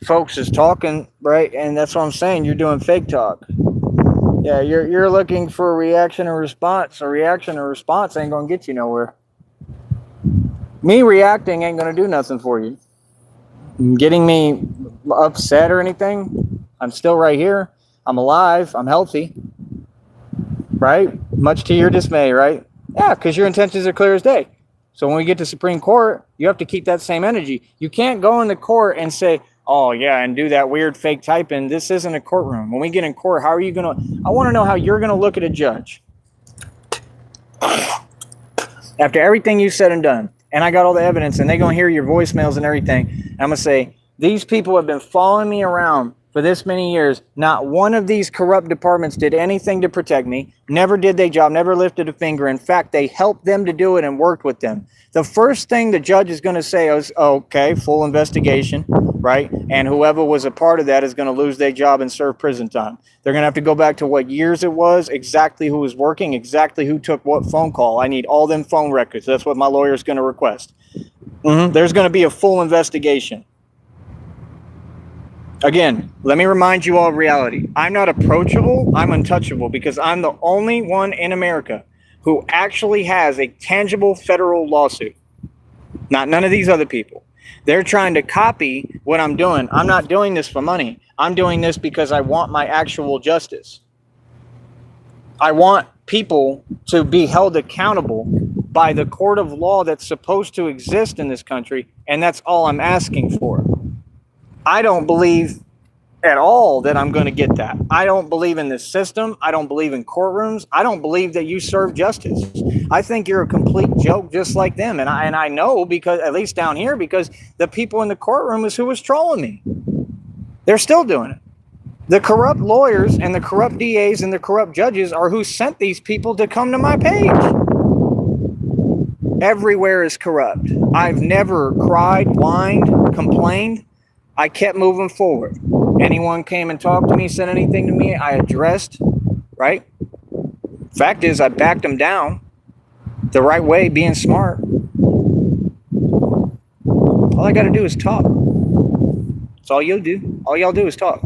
folks is talking, right? And that's what I'm saying. You're doing fake talk. Yeah, you're looking for a reaction or response. A reaction or response ain't gonna get you nowhere. Me reacting ain't gonna do nothing for you. Getting me upset or anything, I'm still right here. I'm alive. I'm healthy. Right? Much to your dismay, right? Yeah, because your intentions are clear as day. So when we get to Supreme Court, you have to keep that same energy. You can't go into court and say, oh, yeah, and do that weird fake typing. This isn't a courtroom. When we get in court, how are you going to... I want to know how you're going to look at a judge. After everything you said and done, and I got all the evidence, and they're going to hear your voicemails and everything, and I'm going to say, these people have been following me around for this many years. Not one of these corrupt departments did anything to protect me, never did their job, never lifted a finger. In fact, they helped them to do it and worked with them. The first thing the judge is going to say is, okay, full investigation, right? And whoever was a part of that is going to lose their job and serve prison time. They're going to have to go back to what years it was, exactly who was working, exactly who took what phone call. I need all them phone records. That's what my lawyer is going to request. There's going to be a full investigation. Again, let me remind you all of reality. I'm not approachable. I'm untouchable, because I'm the only one in America who actually has a tangible federal lawsuit. None of these other people. They're trying to copy what I'm doing. I'm not doing this for money. I'm doing this because I want my actual justice. I want people to be held accountable by the court of law that's supposed to exist in this country, and that's all I'm asking for. I don't believe at all that I'm going to get that. I don't believe in this system. I don't believe in courtrooms. I don't believe that you serve justice. I think you're a complete joke, just like them. And I know, because at least down here, because the people in the courtroom is who was trolling me. They're still doing it. The corrupt lawyers and the corrupt DAs and the corrupt judges are who sent these people to come to my page. Everywhere is corrupt. I've never cried, whined, complained. I kept moving forward. Anyone came and talked to me, said anything to me, I addressed, right? Fact is, I backed them down the right way, being smart. All I got to do is talk. That's all you'll do. All y'all do is talk.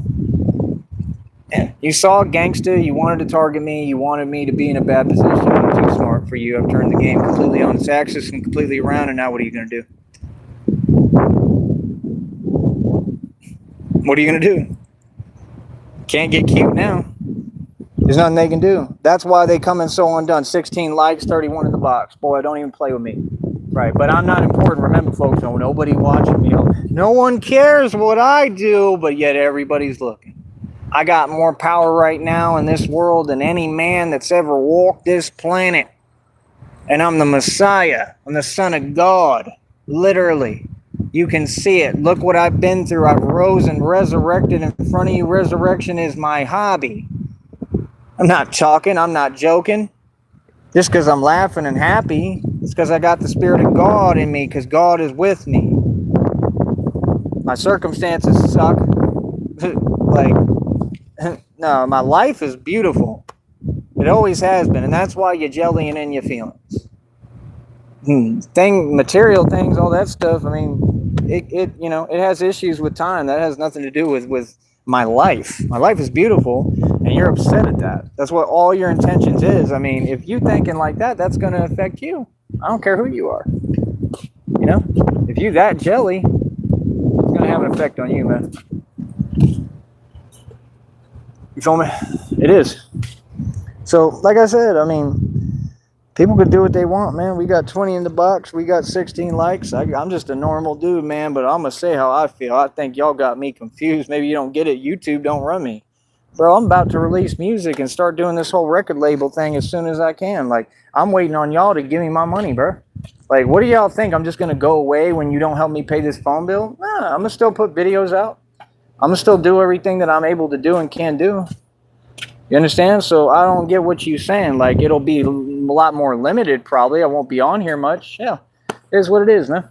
Yeah. You saw a gangster, you wanted to target me, you wanted me to be in a bad position. I'm too smart for you. I've turned the game completely on its axis and completely around, and now what are you going to do? What are you going to do? Can't get cute now. There's nothing they can do. That's why they come in so undone. 16 likes, 31 in the box. Boy, don't even play with me. Right, but I'm not important. Remember, folks, nobody watching me. No one cares what I do, but yet everybody's looking. I got more power right now in this world than any man that's ever walked this planet. And I'm the Messiah. I'm the Son of God. Literally. You can see it. Look what I've been through. I've rose and resurrected in front of you. Resurrection is my hobby. I'm not talking. I'm not joking. Just because I'm laughing and happy, it's because I got the Spirit of God in me, because God is with me. My circumstances suck. No, my life is beautiful. It always has been, and that's why you're jellying in your feelings. Material things, all that stuff, I mean, it has issues with time. That has nothing to do with my life. My life is beautiful, and you're upset at that. That's what all your intentions is. I mean, if you thinking like that, that's going to affect you. I don't care who you are. If you that jelly, it's going to have an effect on you, man. You feel me? It is. So, like I said, I mean, People could do what they want, man. We got 20 in the box. We got 16 likes. I'm just a normal dude, man, but I'm going to say how I feel. I think y'all got me confused. Maybe you don't get it. YouTube don't run me. Bro, I'm about to release music and start doing this whole record label thing as soon as I can. Like, I'm waiting on y'all to give me my money, bro. Like, what do y'all think? I'm just going to go away when you don't help me pay this phone bill? Nah, I'm going to still put videos out. I'm going to still do everything that I'm able to do and can do. You understand? So I don't get what you're saying. Like, it'll be a lot more limited, probably. I won't be on here much. Yeah, it is what it is, man.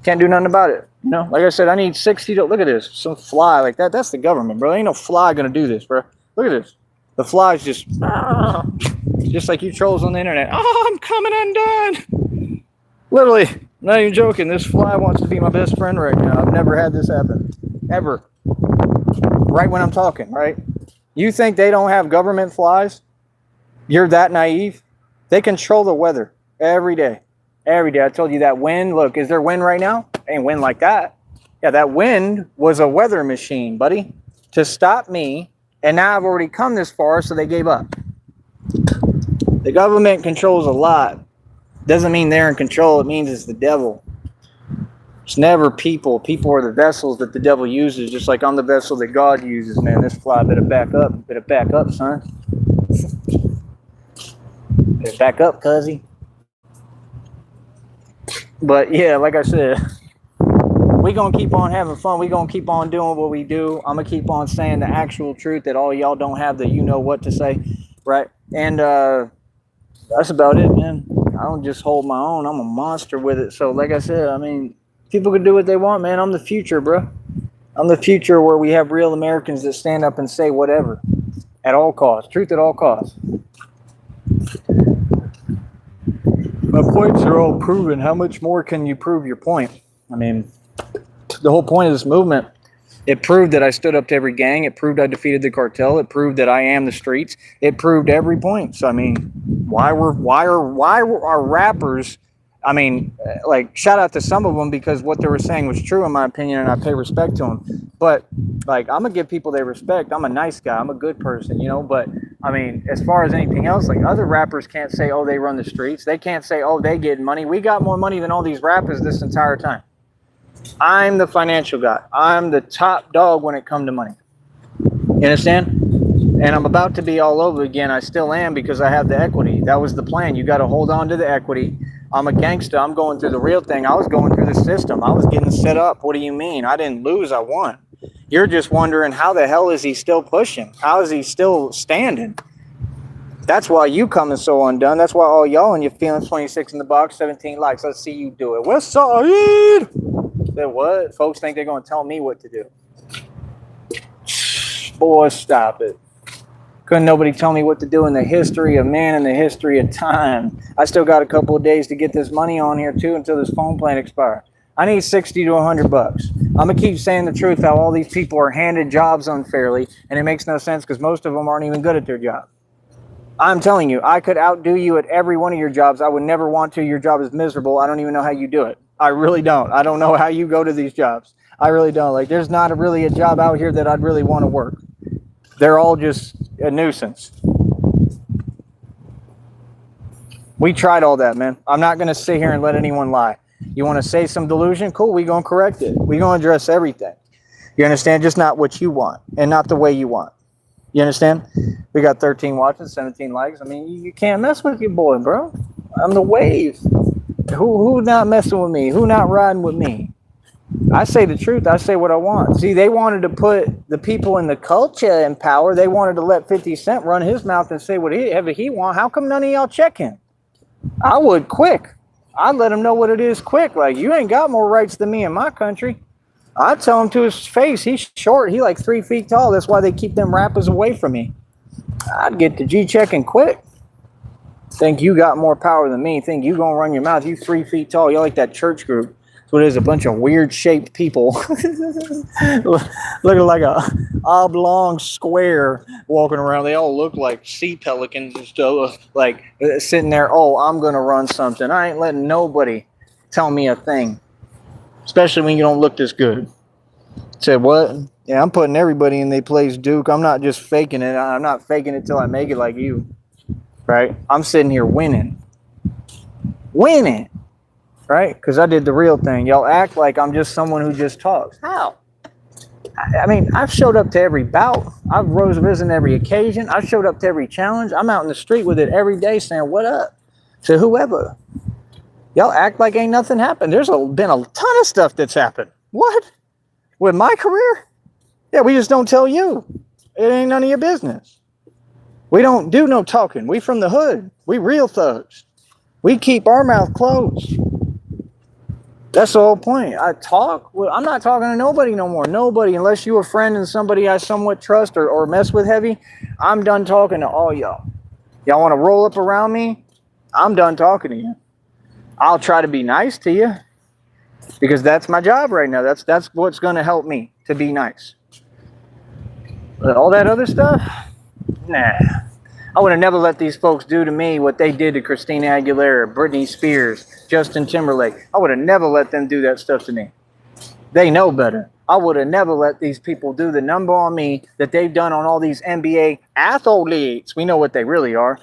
Can't do nothing about it. You know, like I said, I need 60 to look at this. Some fly like that. That's the government, bro. Ain't no fly gonna do this, bro. Look at this. The fly's just like you trolls on the internet. Oh, I'm coming undone. Literally, I'm not even joking. This fly wants to be my best friend right now. I've never had this happen. Ever. Right when I'm talking, right? You think they don't have government flies? You're that naive? They control the weather every day. Every day. I told you that wind. Look, is there wind right now? Ain't wind like that. Yeah, that wind was a weather machine, buddy, to stop me. And now I've already come this far, so they gave up. The government controls a lot. Doesn't mean they're in control. It means it's the devil. It's never people. People are the vessels that the devil uses, just like I'm the vessel that God uses, man. This fly better back up. Better back up, son. Better back up, cuzzy. But, yeah, like I said, we going to keep on having fun. We going to keep on doing what we do. I'm going to keep on saying the actual truth that all y'all don't have the you know what to say, right? And that's about it, man. I don't just hold my own. I'm a monster with it. So, like I said, I mean, people can do what they want, man. I'm the future, bro. I'm the future where we have real Americans that stand up and say whatever at all costs. Truth at all costs. My points are all proven. How much more can you prove your point? I mean, the whole point of this movement, it proved that I stood up to every gang. It proved I defeated the cartel. It proved that I am the streets. It proved every point. So, I mean, why are rappers, I mean, like, shout out to some of them because what they were saying was true in my opinion, and I pay respect to them. But, like, I'm going to give people their respect. I'm a nice guy. I'm a good person, you know. But, I mean, as far as anything else, like, other rappers can't say, oh, they run the streets. They can't say, oh, they get money. We got more money than all these rappers this entire time. I'm the financial guy. I'm the top dog when it comes to money. You understand? And I'm about to be all over again. I still am because I have the equity. That was the plan. You got to hold on to the equity. I'm a gangster. I'm going through the real thing. I was going through the system. I was getting set up. What do you mean? I didn't lose. I won. You're just wondering how the hell is he still pushing? How is he still standing? That's why you coming so undone. That's why all y'all and your feelings 26 in the box, 17 likes. Let's see you do it. West Side. Then what? Folks think they're going to tell me what to do. Boy, stop it. Couldn't nobody tell me what to do in the history of man, in the history of time. I still got a couple of days to get this money on here too until this phone plan expires. I need 60 to 100 bucks. I'm going to keep saying the truth how all these people are handed jobs unfairly, and it makes no sense because most of them aren't even good at their job. I'm telling you, I could outdo you at every one of your jobs. I would never want to. Your job is miserable. I don't even know how you do it. I really don't. I don't know how you go to these jobs. I really don't. Like, there's not really a job out here that I'd really want to work. They're all just a nuisance. We tried all that, man. I'm not going to sit here and let anyone lie. You want to say some delusion? Cool, we're going to correct it. We're going to address everything. You understand? Just not what you want and not the way you want. You understand? We got 13 watches, 17 likes. I mean, you can't mess with your boy, bro. I'm the wave. Who not messing with me? Who not riding with me? I say the truth. I say what I want. See, they wanted to put the people in the culture in power. They wanted to let 50 Cent run his mouth and say whatever he want. How come none of y'all check him? I would quick. I'd let him know what it is quick. Like, you ain't got more rights than me in my country. I'd tell him to his face. He's short. He like 3 feet tall. That's why they keep them rappers away from me. I'd get the G-checking quick. Think you got more power than me. Think you gonna run your mouth. You 3 feet tall. You're like that church group. That's what it is, a bunch of weird-shaped people. Looking like a oblong square walking around. They all look like sea pelicans and stuff. Like, sitting there, oh, I'm gonna run something. I ain't letting nobody tell me a thing. Especially when you don't look this good. Said what? Yeah, I'm putting everybody in their place, Duke. I'm not just faking it. I'm not faking it till I make it like you. Right? I'm sitting here winning. winning, right? Because I did the real thing. Y'all act like I'm just someone who just talks. How? I mean, I've showed up to every bout. I've risen every occasion. I've showed up to every challenge. I'm out in the street with it every day saying, what up? To whoever. Y'all act like ain't nothing happened. There's been a ton of stuff that's happened. What? With my career? Yeah, we just don't tell you. It ain't none of your business. We don't do no talking. We from the hood. We real thugs. We keep our mouth closed. That's the whole point. I talk. Well, I'm not talking to nobody no more. Nobody, unless you're a friend and somebody I somewhat trust or mess with heavy. I'm done talking to all y'all. Y'all want to roll up around me? I'm done talking to you. I'll try to be nice to you because that's my job right now. That's what's going to help me to be nice. But all that other stuff, nah. I would have never let these folks do to me what they did to Christina Aguilera, Britney Spears, Justin Timberlake. I would have never let them do that stuff to me. They know better. I would have never let these people do the number on me that they've done on all these NBA athletes. We know what they really are.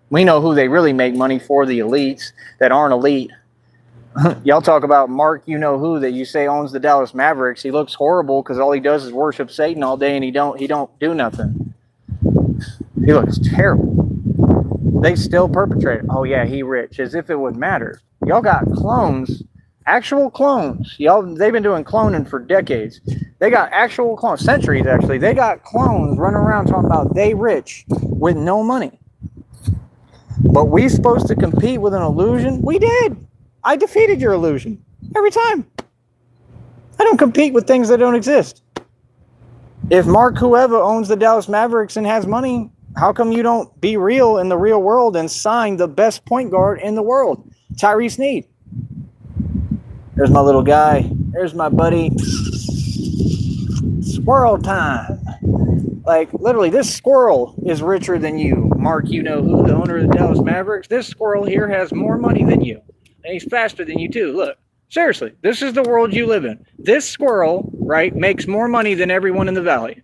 We know who they really make money for, the elites that aren't elite. Y'all talk about Mark, you know who, that you say owns the Dallas Mavericks. He looks horrible because all he does is worship Satan all day and he don't do nothing. He looks terrible. They still perpetrate it. Oh yeah, he rich, as if it would matter. Y'all got clones, actual clones. They've been doing cloning for decades. They got actual clones, centuries actually. They got clones running around talking about they rich with no money. But we supposed to compete with an illusion? We did. I defeated your illusion every time. I don't compete with things that don't exist. If Mark whoever owns the Dallas Mavericks and has money, how come you don't be real in the real world and sign the best point guard in the world, Tyrese Sneed? There's my little guy. There's my buddy. Squirrel time. Like, literally, this squirrel is richer than you. Mark, you know who, the owner of the Dallas Mavericks. This squirrel here has more money than you. And he's faster than you, too. Look, seriously, this is the world you live in. This squirrel, right, makes more money than everyone in the valley.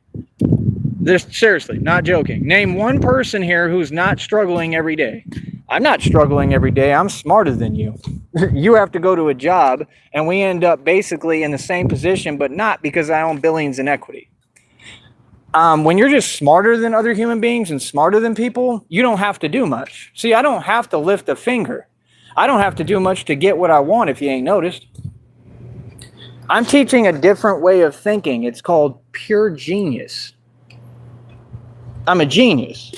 This, seriously, not joking. Name one person here who's not struggling every day. I'm not struggling every day. I'm smarter than you. You have to go to a job, and we end up basically in the same position, but not because I own billions in equity. When you're just smarter than other human beings and smarter than people, you don't have to do much. See, I don't have to lift a finger. I don't have to do much to get what I want, if you ain't noticed. I'm teaching a different way of thinking. It's called pure genius. I'm a genius.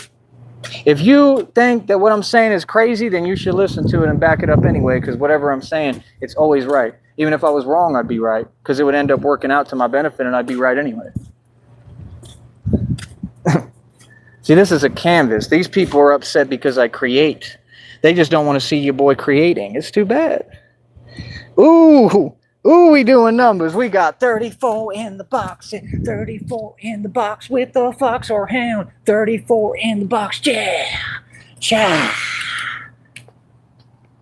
If you think that what I'm saying is crazy, then you should listen to it and back it up anyway, because whatever I'm saying, it's always right. Even if I was wrong, I'd be right, because it would end up working out to my benefit and I'd be right anyway. See, this is a canvas. These people are upset because I create. They just don't want to see your boy creating. It's too bad. Ooh, we doing numbers. We got 34 in the box. 34 in the box with the fox or hound. 34 in the box. Yeah. Cha.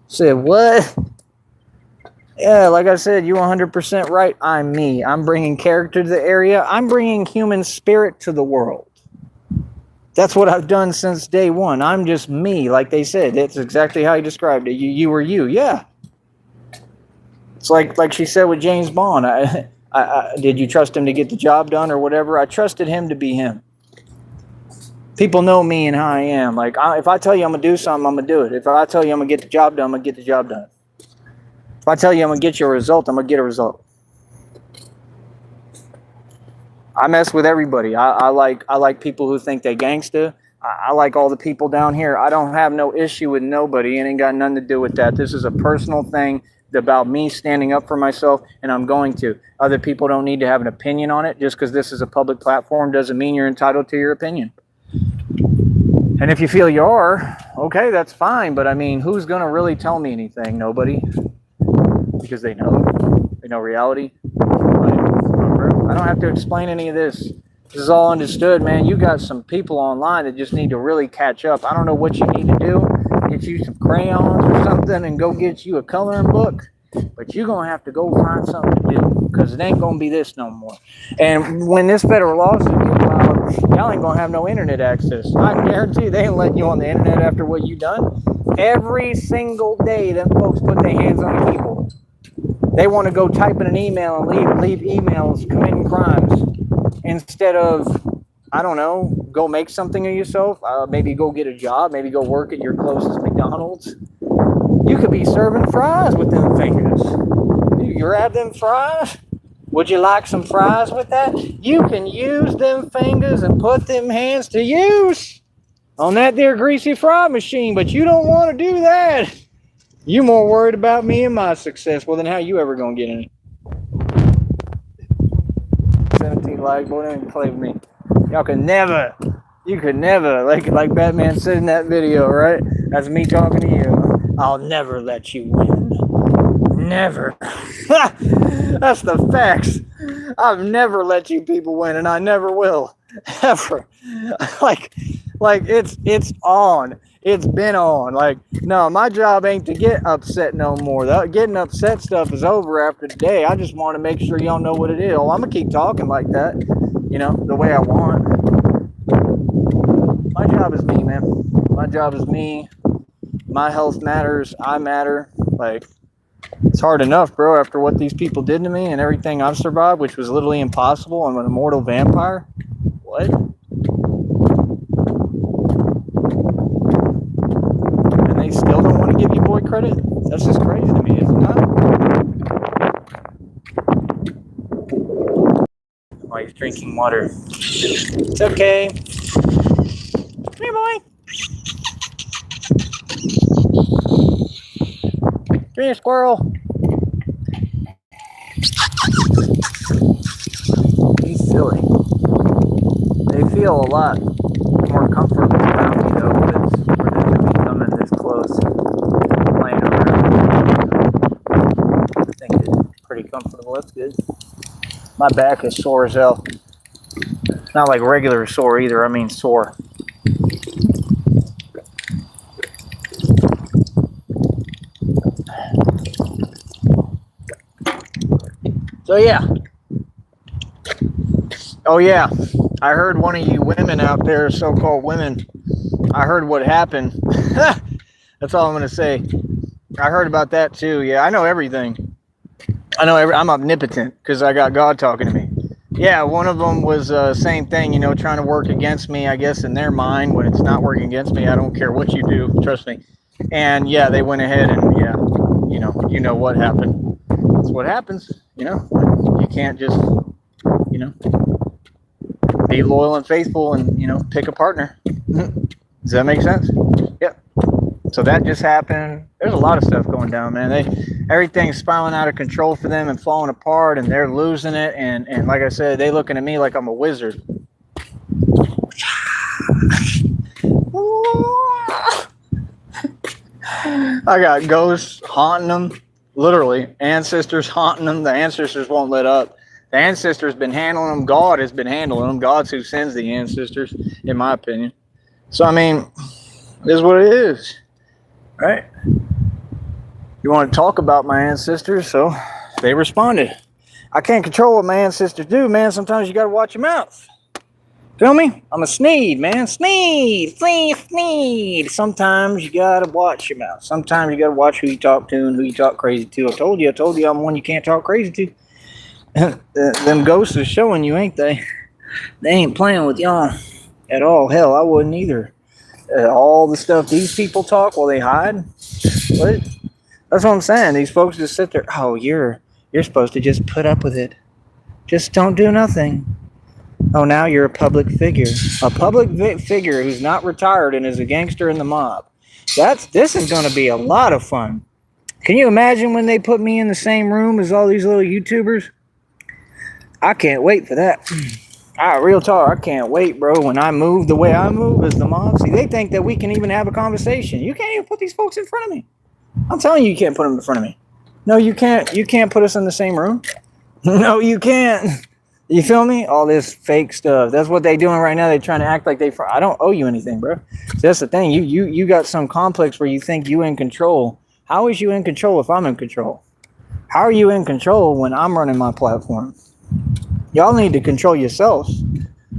Said what? Yeah, like I said, you 100% right. I'm me. I'm bringing character to the area. I'm bringing human spirit to the world. That's what I've done since day one. I'm just me, like they said. That's exactly how you described it. You were you. Yeah. It's like she said with James Bond. Did you trust him to get the job done or whatever? I trusted him to be him. People know me and how I am. Like, if I tell you I'm going to do something, I'm going to do it. If I tell you I'm going to get the job done, I'm going to get the job done. If I tell you I'm going to get you a result, I'm going to get a result. I mess with everybody. I like people who think they gangsta. I like all the people down here. I don't have no issue with nobody. It ain't got nothing to do with that. This is a personal thing about me standing up for myself, and I'm going to. Other people don't need to have an opinion on it. Just because this is a public platform doesn't mean you're entitled to your opinion. And if you feel you are, okay, that's fine. But I mean, who's going to really tell me anything? Nobody. Because they know. They know reality. I don't have to explain any of this. This is all understood, man. You got some people online that just need to really catch up. I don't know what you need to do. Get you some crayons or something and go get you a coloring book. But you're going to have to go find something to do because it ain't going to be this no more. And when this federal lawsuit gets filed, y'all ain't going to have no internet access. I guarantee you they ain't letting you on the internet after what you done. Every single day, them folks put their hands on people. They want to go type in an email and leave emails committing crimes instead of, I don't know, go make something of yourself. Maybe go get a job. Maybe go work at your closest McDonald's. You could be serving fries with them fingers. You grab them fries. Would you like some fries with that? You can use them fingers and put them hands to use on that there greasy fry machine, but you don't want to do that. You more worried about me and my success. Well, then how you ever gonna get in it? 17 likes, boy, don't even play with me. Y'all could never, you could never, like Batman said in that video, right? That's me talking to you. I'll never let you win. Never. That's the facts. I've never let you people win, and I never will. Ever. Like it's on. It's been on. Like, no, my job ain't to get upset no more. That getting upset stuff is over after today. I just want to make sure y'all know what it is. Oh, I'm gonna keep talking like that, you know, the way I want. My job is me, man. My job is me. My health matters. I matter. Like, it's hard enough, bro, after what these people did to me and everything I've survived, which was literally impossible. I'm an immortal vampire. What? And they still don't want to give you boy credit? That's just crazy to me, is it not? Oh, he's drinking water. It's okay. Come here, boy. Come here, squirrel. He's silly. They feel a lot more comfortable around me, though, because for them to be coming this close, playing around. I think it's pretty comfortable. That's good. My back is sore as hell. Not like regular sore either. I mean sore. So yeah. Oh yeah. I heard one of you women out there, so-called women, I heard what happened. That's all I'm going to say. I heard about that too. Yeah, I know everything. I'm omnipotent because I got God talking to me. Yeah, one of them was same thing, you know, trying to work against me, I guess, in their mind. When it's not working against me, I don't care what you do, trust me. And yeah, they went ahead and yeah, you know what happened. That's what happens, you know. You can't just, you know, be loyal and faithful and, you know, pick a partner. Does that make sense? Yep. So that just happened. There's a lot of stuff going down, man. Everything's spiraling out of control for them and falling apart, and they're losing it. And like I said, they looking at me like I'm a wizard. I got ghosts haunting them, literally. Ancestors haunting them. The ancestors won't let up. The ancestors been handling them. God has been handling them. God's who sends the ancestors, in my opinion. So, I mean, it is what it is, right? You want to talk about my ancestors, so they responded. I can't control what my ancestors do, man. Sometimes you got to watch your mouth. Feel me? I'm a Sneed, man. Sneed. Sometimes you got to watch your mouth. Sometimes you got to watch who you talk to and who you talk crazy to. I told you I'm one you can't talk crazy to. Them ghosts are showing you, ain't they? They ain't playing with y'all at all. Hell, I wouldn't either. All the stuff these people talk while they hide. What? That's what I'm saying. These folks just sit there. Oh, you're supposed to just put up with it. Just don't do nothing. Oh, now you're a public figure. A public figure who's not retired and is a gangster in the mob. This is going to be a lot of fun. Can you imagine when they put me in the same room as all these little YouTubers? I can't wait for that. Real talk, I can't wait, bro. When I move the way I move as the mob, see, they think that we can even have a conversation. You can't even put these folks in front of me. I'm telling you can't put them in front of me. No, you can't. You can't put us in the same room. No, you can't. You feel me? All this fake stuff. That's what they doing right now. They're trying to act like I don't owe you anything, bro. So that's the thing. You got some complex where you think you in control. How is you in control if I'm in control? How are you in control when I'm running my platform? Y'all need to control yourselves.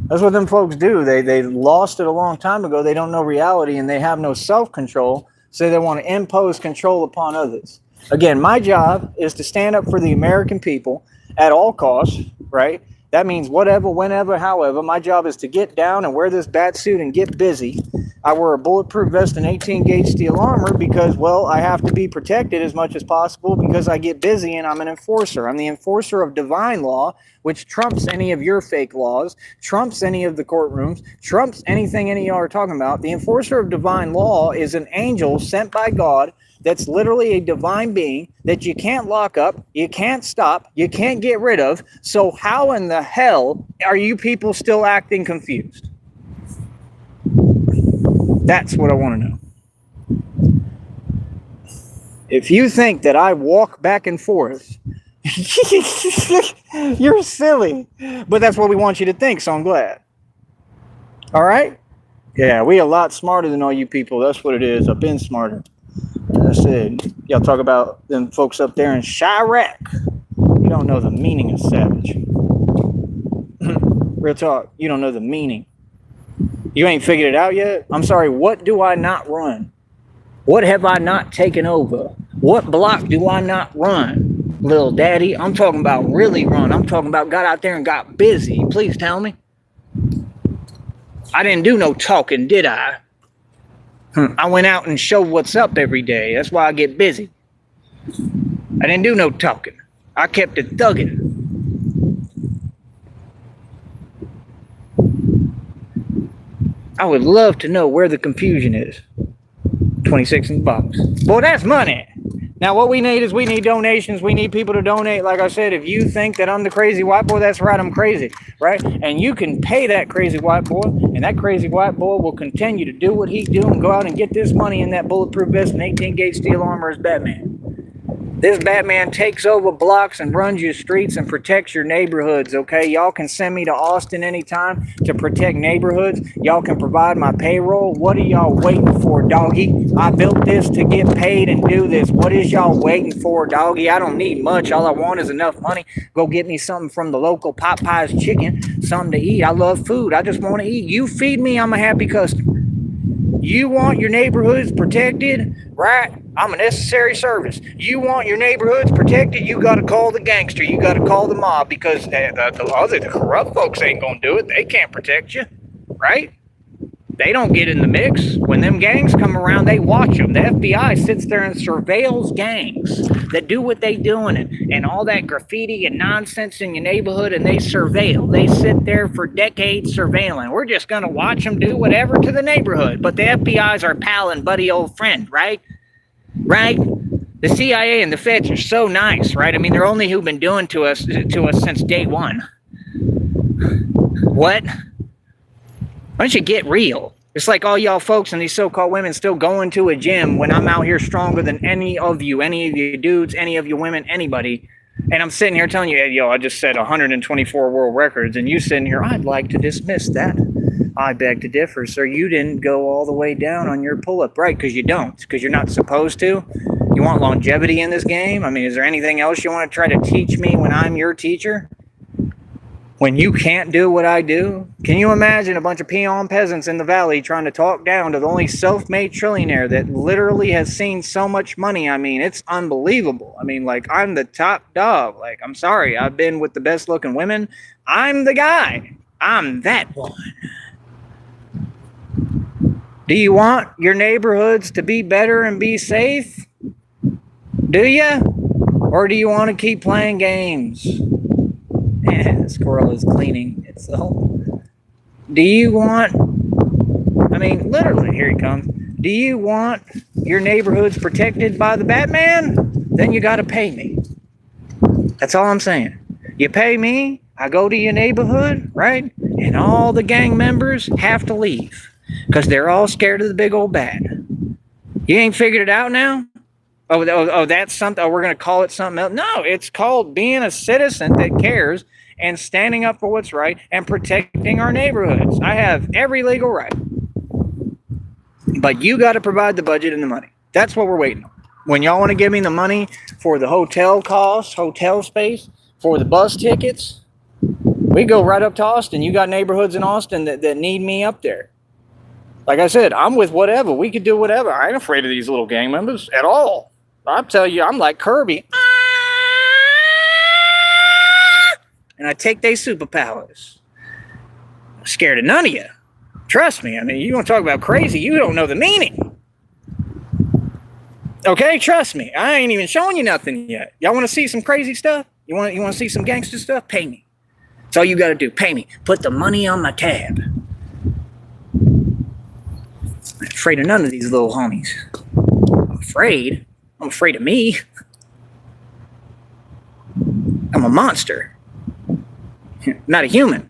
That's what them folks do. They lost it a long time ago. They don't know reality and they have no self-control. say they want to impose control upon others. Again, my job is to stand up for the American people at all costs, right? That means whatever, whenever, however. My job is to get down and wear this bat suit and get busy. I wear a bulletproof vest and 18-gauge steel armor because, well, I have to be protected as much as possible because I get busy and I'm an enforcer. I'm the enforcer of divine law, which trumps any of your fake laws, trumps any of the courtrooms, trumps anything any of y'all are talking about. The enforcer of divine law is an angel sent by God that's literally a divine being that you can't lock up, you can't stop, you can't get rid of. So how in the hell are you people still acting confused? That's what I want to know. If you think that I walk back and forth, you're silly. But that's what we want you to think, so I'm glad. All right? Yeah, we a lot smarter than all you people. That's what it is. I've been smarter. That's it. Y'all talk about them folks up there in Chirac. You don't know the meaning of savage. Real talk. You don't know the meaning. You ain't figured it out yet? I'm sorry, what do I not run? What have I not taken over? What block do I not run, little daddy? I'm talking about really run. I'm talking about got out there and got busy. Please tell me. I didn't do no talking, did I? I went out and showed what's up every day. That's why I get busy. I didn't do no talking. I kept it thugging. I would love to know where the confusion is. 26 in the box. Boy, that's money. Now, what we need is we need donations. We need people to donate. Like I said, if you think that I'm the crazy white boy, that's right, I'm crazy, right? And you can pay that crazy white boy, and that crazy white boy will continue to do what he's doing, go out and get this money in that bulletproof vest and 18-gauge steel armor as Batman. This Batman takes over blocks and runs your streets and protects your neighborhoods, okay? Y'all can send me to Austin anytime to protect neighborhoods. Y'all can provide my payroll. What are y'all waiting for, doggy? I built this to get paid and do this. What is y'all waiting for, doggy? I don't need much. All I want is enough money. Go get me something from the local Popeyes chicken, something to eat. I love food. I just want to eat. You feed me, I'm a happy customer. You want your neighborhoods protected, right? I'm a necessary service. You want your neighborhoods protected, you got to call the gangster. You got to call the mob because the corrupt folks ain't going to do it. They can't protect you, right? They don't get in the mix. When them gangs come around, they watch them. The FBI sits there and surveils gangs that do what they doing and all that graffiti and nonsense in your neighborhood, and they surveil. They sit there for decades surveilling. We're just going to watch them do whatever to the neighborhood. But the FBI's our pal and buddy old friend, right? Right? The CIA and the feds are so nice, right? I mean, they're only who've been doing to us since day one. What? Why don't you get real? It's like all y'all folks and these so-called women still going to a gym when I'm out here stronger than any of you dudes, any of you women, anybody. And I'm sitting here telling you, hey, yo, I just set 124 world records, and you sitting here, I'd like to dismiss that. I beg to differ, sir. You didn't go all the way down on your pull-up, right? Because you don't, because you're not supposed to. You want longevity in this game? I mean, is there anything else you want to try to teach me when I'm your teacher? When you can't do what I do? Can you imagine a bunch of peon peasants in the valley trying to talk down to the only self-made trillionaire that literally has seen so much money? I mean, it's unbelievable. I mean, like, I'm the top dog. Like, I'm sorry, I've been with the best looking women. I'm the guy. I'm that one. Do you want your neighborhoods to be better and be safe? Do you? Or do you want to keep playing games? The squirrel is cleaning itself. Do you want, I mean, literally, here he comes. Do you want your neighborhoods protected by the Batman? Then you got to pay me. That's all I'm saying. You pay me, I go to your neighborhood, right? And all the gang members have to leave because they're all scared of the big old bat. You ain't figured it out now? Oh, that's something. Oh, we're going to call it something else. No, it's called being a citizen that cares and standing up for what's right and protecting our neighborhoods. I have every legal right. But you got to provide the budget and the money. That's what we're waiting on. When y'all want to give me the money for the hotel costs, hotel space, for the bus tickets, we go right up to Austin. You got neighborhoods in Austin that need me up there. Like I said, I'm with whatever. We could do whatever. I ain't afraid of these little gang members at all. I'll tell you, I'm like Kirby. And I take their superpowers. I'm scared of none of you. Trust me. I mean, you want to talk about crazy, you don't know the meaning. Okay, trust me. I ain't even showing you nothing yet. Y'all want to see some crazy stuff? You want to see some gangster stuff? Pay me. That's all you got to do. Pay me. Put the money on my tab. I'm afraid of none of these little homies. I'm afraid. I'm afraid of me. I'm a monster. Not a human.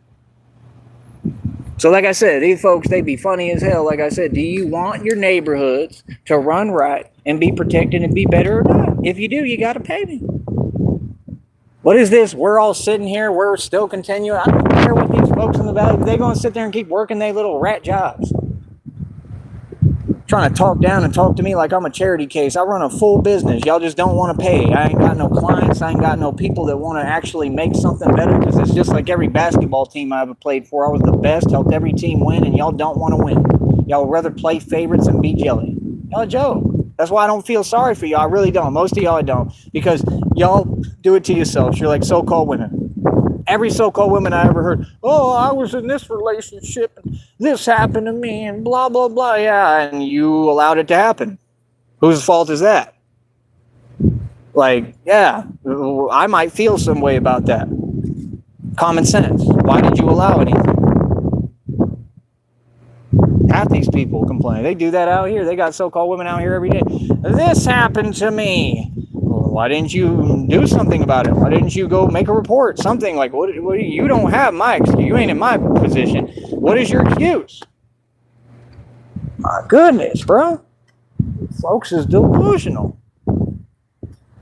So like I said, these folks, they be funny as hell. Like I said, do you want your neighborhoods to run right and be protected and be better or not? If you do, you got to pay me. What is this? We're all sitting here. We're still continuing. I don't care what these folks in the valley, they're going to sit there and keep working their little rat jobs. Trying to talk down and talk to me like I'm a charity case. I run a full business. Y'all just don't want to pay. I ain't got no clients. I ain't got no people that want to actually make something better, because it's just like every basketball team I ever played for. I was the best, helped every team win, and y'all don't want to win. Y'all would rather play favorites and be jelly. Y'all a joke. That's why I don't feel sorry for y'all. I really don't. Most of y'all I don't. Because y'all do it to yourselves. You're like so-called women. Every so-called woman I ever heard, oh, I was in this relationship and this happened to me and blah, blah, blah. Yeah, and you allowed it to happen. Whose fault is that? Like, yeah, I might feel some way about that. Common sense. Why did you allow anything? Half these people complain. They do that out here. They got so-called women out here every day. This happened to me. Why didn't you do something about it? Why didn't you go make a report? Something like, what you don't have my excuse. You ain't in my position. What is your excuse? My goodness, bro. Folks is delusional.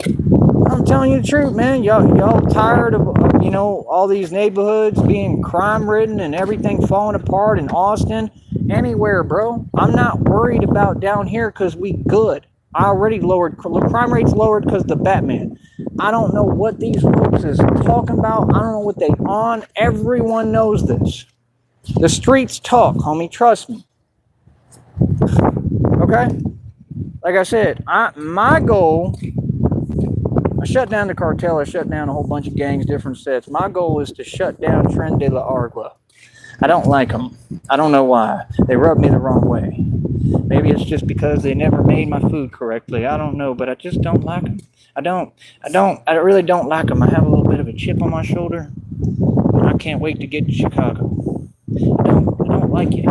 I'm telling you the truth, man. Y'all tired of, all these neighborhoods being crime-ridden and everything falling apart in Austin? Anywhere, bro. I'm not worried about down here because we good. I already lowered, crime rates lowered because of the Batman. I don't know what these folks is talking about. I don't know what they on. Everyone knows this. The streets talk, homie. Trust me. Okay? Like I said, my goal, I shut down the cartel. I shut down a whole bunch of gangs, different sets. My goal is to shut down Tren de la Argula. I don't like them. I don't know why. They rub me the wrong way. Maybe it's just because they never made my food correctly. I don't know, but I just don't like them. I really don't like them. I have a little bit of a chip on my shoulder. I can't wait to get to Chicago. I don't like it.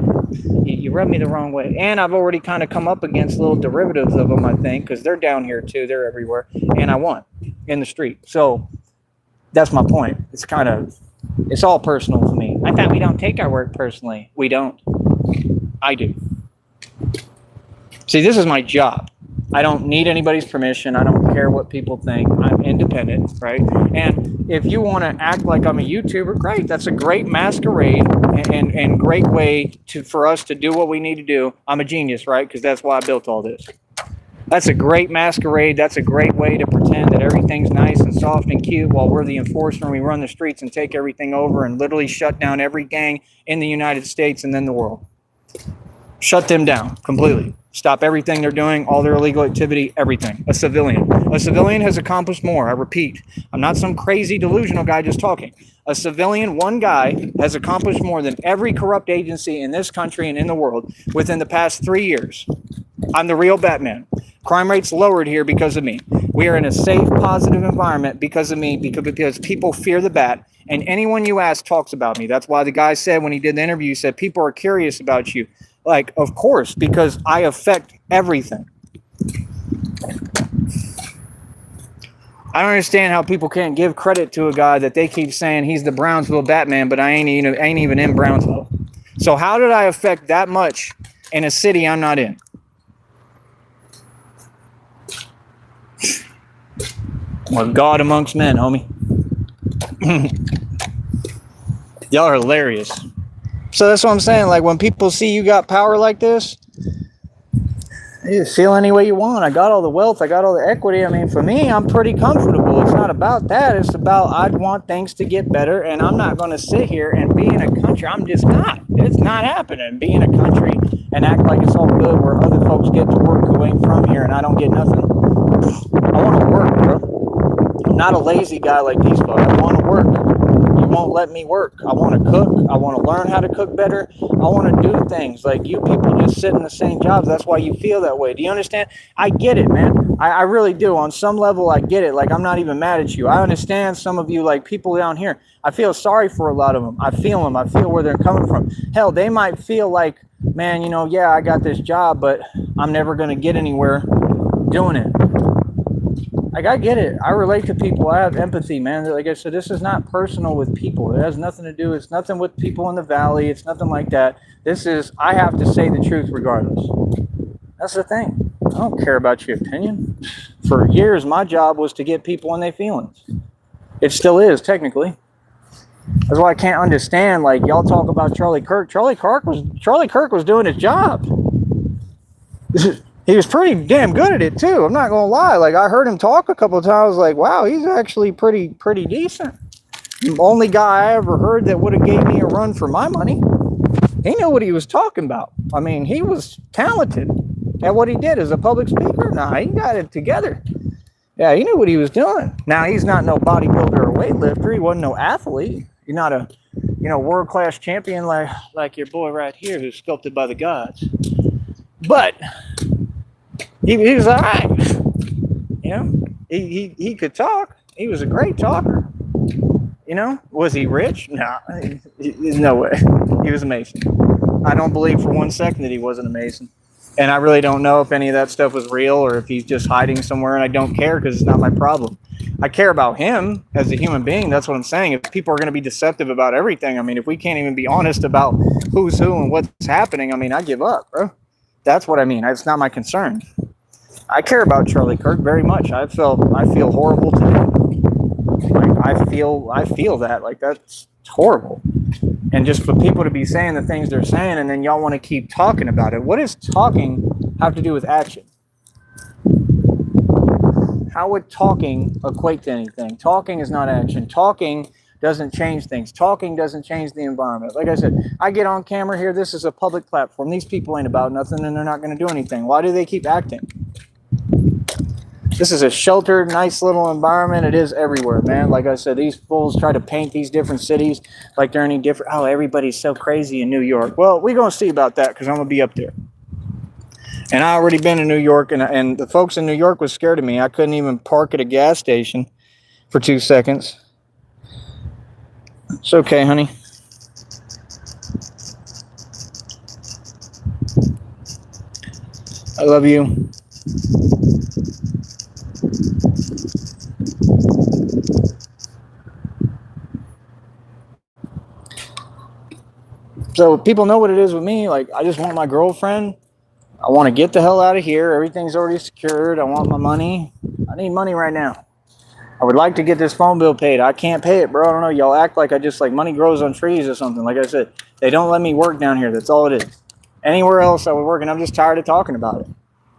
You rub me the wrong way. And I've already kind of come up against little derivatives of them, I think, because they're down here too. They're everywhere. And I won in the street. So that's my point. It's all personal for me. I thought we don't take our work personally. We don't. I do. See, this is my job. I don't need anybody's permission. I don't care what people think. I'm independent, right? And if you want to act like I'm a YouTuber, great. That's a great masquerade and great way for us to do what we need to do. I'm a genius, right? Because that's why I built all this. That's a great masquerade. That's a great way to pretend that everything's nice and soft and cute while we're the enforcer and we run the streets and take everything over and literally shut down every gang in the United States and then the world. Shut them down completely. Stop everything they're doing, all their illegal activity, everything. A civilian. A civilian has accomplished more. I repeat, I'm not some crazy delusional guy just talking. A civilian, one guy, has accomplished more than every corrupt agency in this country and in the world within the past 3 years. I'm the real Batman. Crime rates lowered here because of me. We are in a safe, positive environment because of me, because people fear the bat. And anyone you ask talks about me. That's why the guy said when he did the interview, he said, people are curious about you. Like, of course, because I affect everything. I don't understand how people can't give credit to a guy that they keep saying he's the Brownsville Batman, but I ain't even in Brownsville. So how did I affect that much in a city I'm not in? Well, God amongst men, homie. Y'all are hilarious. So that's what I'm saying. Like, when people see you got power like this, you feel any way you want. I got all the wealth. I got all the equity. I mean, for me, I'm pretty comfortable. It's not about that. It's about I want things to get better, and I'm not going to sit here and be in a country. I'm just not. It's not happening. Be in a country and act like it's all good where other folks get to work who ain't from here and I don't get nothing. I want to work, bro. I'm not a lazy guy like these folks. I want to work. You won't let me work. I want to cook. I want to learn how to cook better. I want to do things. Like, you people just sit in the same jobs. That's why you feel that way. Do you understand? I get it, man. I really do. On some level, I get it. Like, I'm not even mad at you. I understand some of you, like people down here. I feel sorry for a lot of them. I feel them. I feel where they're coming from. Hell, they might feel like, man, yeah, I got this job, but I'm never going to get anywhere doing it. Like, I get it. I relate to people. I have empathy, man. Like I said, this is not personal with people. It has nothing to do. It's nothing with people in the valley. It's nothing like that. This is, I have to say the truth regardless. That's the thing. I don't care about your opinion. For years, my job was to get people in their feelings. It still is, technically. That's why I can't understand, like, y'all talk about Charlie Kirk. Charlie Kirk was doing his job. He was pretty damn good at it too. I'm not gonna lie. Like, I heard him talk a couple of times. Like, wow, he's actually pretty decent. The only guy I ever heard that would have gave me a run for my money. He knew what he was talking about. I mean, he was talented at what he did as a public speaker. Nah, he got it together. Yeah, he knew what he was doing. Now, he's not no bodybuilder or weightlifter. He wasn't no athlete. He's not a, world-class champion like your boy right here who's sculpted by the gods. But he was all right. He could talk. He was a great talker. Was he rich? No, there's no way. He was amazing. I don't believe for 1 second that he wasn't amazing. And I really don't know if any of that stuff was real or if he's just hiding somewhere, and I don't care because it's not my problem. I care about him as a human being. That's what I'm saying. If people are going to be deceptive about everything, I mean, if we can't even be honest about who's who and what's happening, I mean, I give up, bro. That's what I mean. It's not my concern. I care about Charlie Kirk very much. I feel horrible to him. Like, I feel that. Like, that's horrible. And just for people to be saying the things they're saying and then y'all want to keep talking about it. What does talking have to do with action? How would talking equate to anything? Talking is not action. Talking doesn't change things. Talking doesn't change the environment. Like I said, I get on camera here. This is a public platform. These people ain't about nothing and they're not going to do anything. Why do they keep acting? This is a sheltered, nice little environment. It is everywhere, man. Like I said, these fools try to paint these different cities like they're any different. Oh, everybody's so crazy in New York. Well, we're going to see about that because I'm going to be up there. And I already been in New York, and the folks in New York was scared of me. I couldn't even park at a gas station for 2 seconds. It's okay, honey. I love you. So people know what it is with me. Like, I just want my girlfriend. I want to get the hell out of here. Everything's already secured. I want my money. I need money right now. I would like to get this phone bill paid. I can't pay it, bro. I don't know. Y'all act like I just, like, money grows on trees or something. Like I said, they don't let me work down here. That's all it is. Anywhere else I would work, and I'm just tired of talking about it.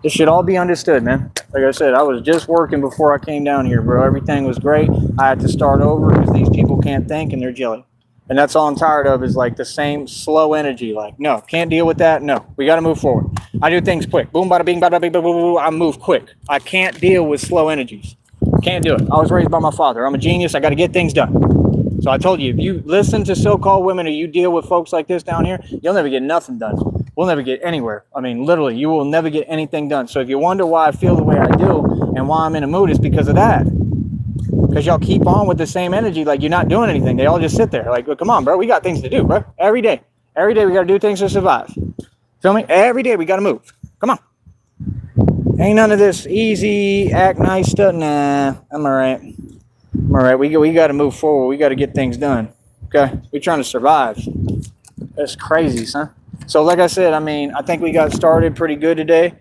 This should all be understood, man. Like I said, I was just working before I came down here, bro. Everything was great. I had to start over because these people can't think and they're jelly. And that's all I'm tired of is, like, the same slow energy. Like, no, can't deal with that. No, we got to move forward. I do things quick. Boom, bada, bing, bada, bing, boom, boom, boom. I move quick. I can't deal with slow energies. Can't do it. I was raised by my father. I'm a genius. I got to get things done. So I told you, if you listen to so-called women or you deal with folks like this down here, you'll never get nothing done. We'll never get anywhere. I mean, literally, you will never get anything done. So if you wonder why I feel the way I do and why I'm in a mood, it's because of that. Because y'all keep on with the same energy like you're not doing anything. They all just sit there like, well, come on, bro. We got things to do, bro. Every day. Every day we got to do things to survive. Feel me? Every day we got to move. Come on. Ain't none of this easy, act nice stuff. Nah, I'm all right. I'm all right. We got to move forward. We got to get things done. Okay? We're trying to survive. That's crazy, son. So like I said, I mean, I think we got started pretty good today.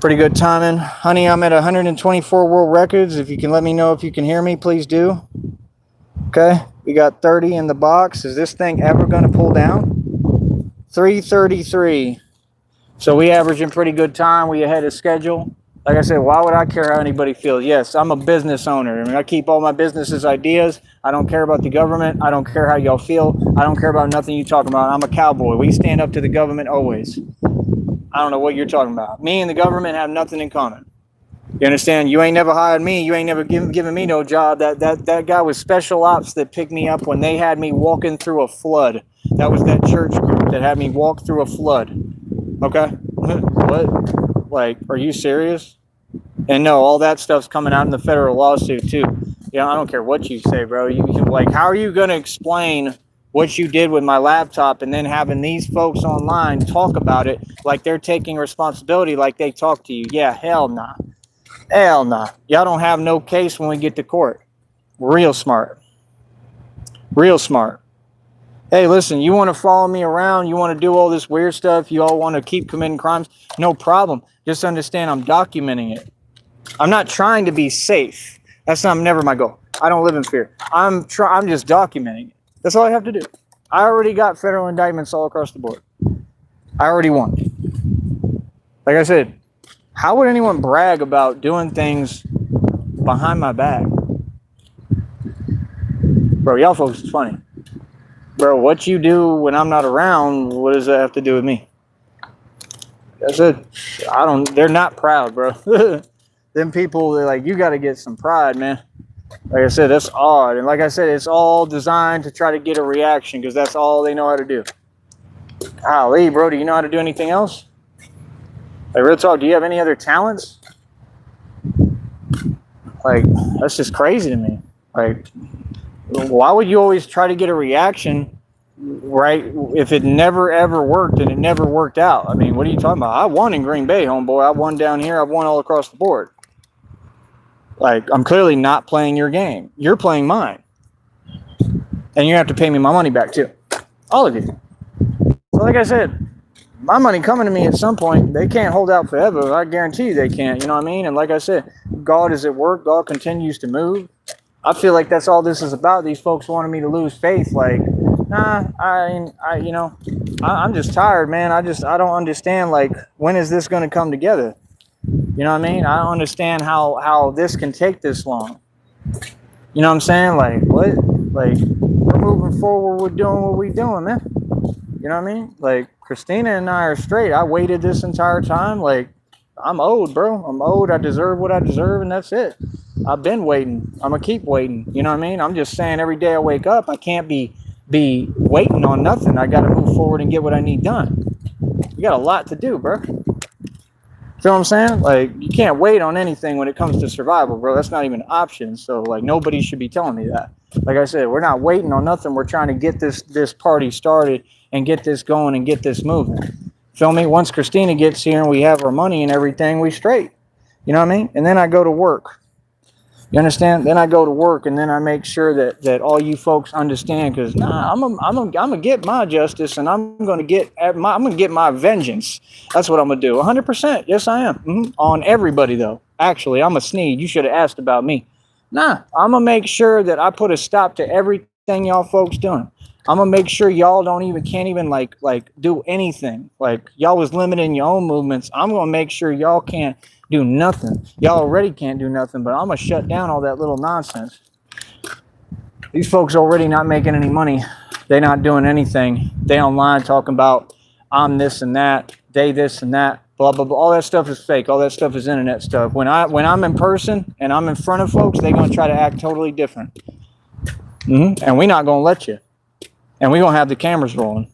Pretty good timing. Honey, I'm at 124 world records. If you can let me know if you can hear me, please do. Okay? We got 30 in the box. Is this thing ever going to pull down? 333. So we averaging pretty good time. We ahead of schedule. Like I said, why would I care how anybody feels? Yes, I'm a business owner. I mean, I keep all my business's ideas. I don't care about the government. I don't care how y'all feel. I don't care about nothing you talk about. I'm a cowboy. We stand up to the government always. I don't know what you're talking about. Me and the government have nothing in common. You understand? You ain't never hired me. You ain't never given me no job. That guy was special ops that picked me up when they had me walking through a flood. That was that church group that had me walk through a flood. Okay? What? Like, are you serious? And no, all that stuff's coming out in the federal lawsuit too. You know, I don't care what you say, bro. You like, how are you going to explain what you did with my laptop and then having these folks online talk about it like they're taking responsibility, like they talk to you? Yeah, hell nah. Hell nah. Y'all don't have no case when we get to court. Real smart. Real smart. Hey, listen, you want to follow me around? You want to do all this weird stuff? You all want to keep committing crimes? No problem. Just understand I'm documenting it. I'm not trying to be safe. That's never my goal. I don't live in fear. I'm just documenting it. That's all I have to do. I already got federal indictments all across the board. I already won. Like I said, how would anyone brag about doing things behind my back? Bro, y'all folks is funny. Bro, what you do when I'm not around, what does that have to do with me? That's it. They're not proud, bro. Them people, they're like, you got to get some pride, man. Like I said, that's odd. And like I said, it's all designed to try to get a reaction because that's all they know how to do. Golly, bro, do you know how to do anything else? Like, real talk, do you have any other talents? Like, that's just crazy to me. Like, why would you always try to get a reaction, right, if it never, ever worked and it never worked out? I mean, what are you talking about? I won in Green Bay, homeboy. I won down here. I won all across the board. Like, I'm clearly not playing your game. You're playing mine. And you have to pay me my money back, too. All of you. So, like I said, my money coming to me at some point. They can't hold out forever. I guarantee you they can't. You know what I mean? And like I said, God is at work. God continues to move. I feel like that's all this is about. These folks wanted me to lose faith. Like, nah, I'm just tired, man. I don't understand. Like, when is this going to come together? You know what I mean? I don't understand how this can take this long. You know what I'm saying? Like, what? Like, we're moving forward. We're doing what we're doing, man. You know what I mean? Like, Christina and I are straight. I waited this entire time. Like, I'm owed, bro. I'm owed. I deserve what I deserve, and that's it. I've been waiting. I'm going to keep waiting. You know what I mean? I'm just saying every day I wake up, I can't be waiting on nothing. I got to move forward and get what I need done. You got a lot to do, bro. Feel what I'm saying? Like, you can't wait on anything when it comes to survival, bro. That's not even an option. So, like, nobody should be telling me that. Like I said, we're not waiting on nothing. We're trying to get this party started and get this going and get this moving. Feel me? Once Christina gets here and we have our money and everything, we straight. You know what I mean? And then I go to work. You understand? Then I go to work and then I make sure that all you folks understand, because I'm gonna get my justice and I'm gonna get my vengeance. That's what I'm gonna do. 100%. Yes, I am. On everybody though. Actually, I'm a Sneed. You should have asked about me. Nah, I'm gonna make sure that I put a stop to everything y'all folks doing. I'm gonna make sure y'all can't even like do anything. Like, y'all was limiting your own movements. I'm gonna make sure y'all can't do nothing. Y'all already can't do nothing, but I'm gonna shut down all that little nonsense. These folks already not making any money. They not doing anything. They online talking about I'm this and that, they this and that, blah blah blah. All that stuff is fake. All that stuff is internet stuff. When I'm in person and I'm in front of folks, they're gonna try to act totally different. And we're not gonna let you. And we're gonna have the cameras rolling.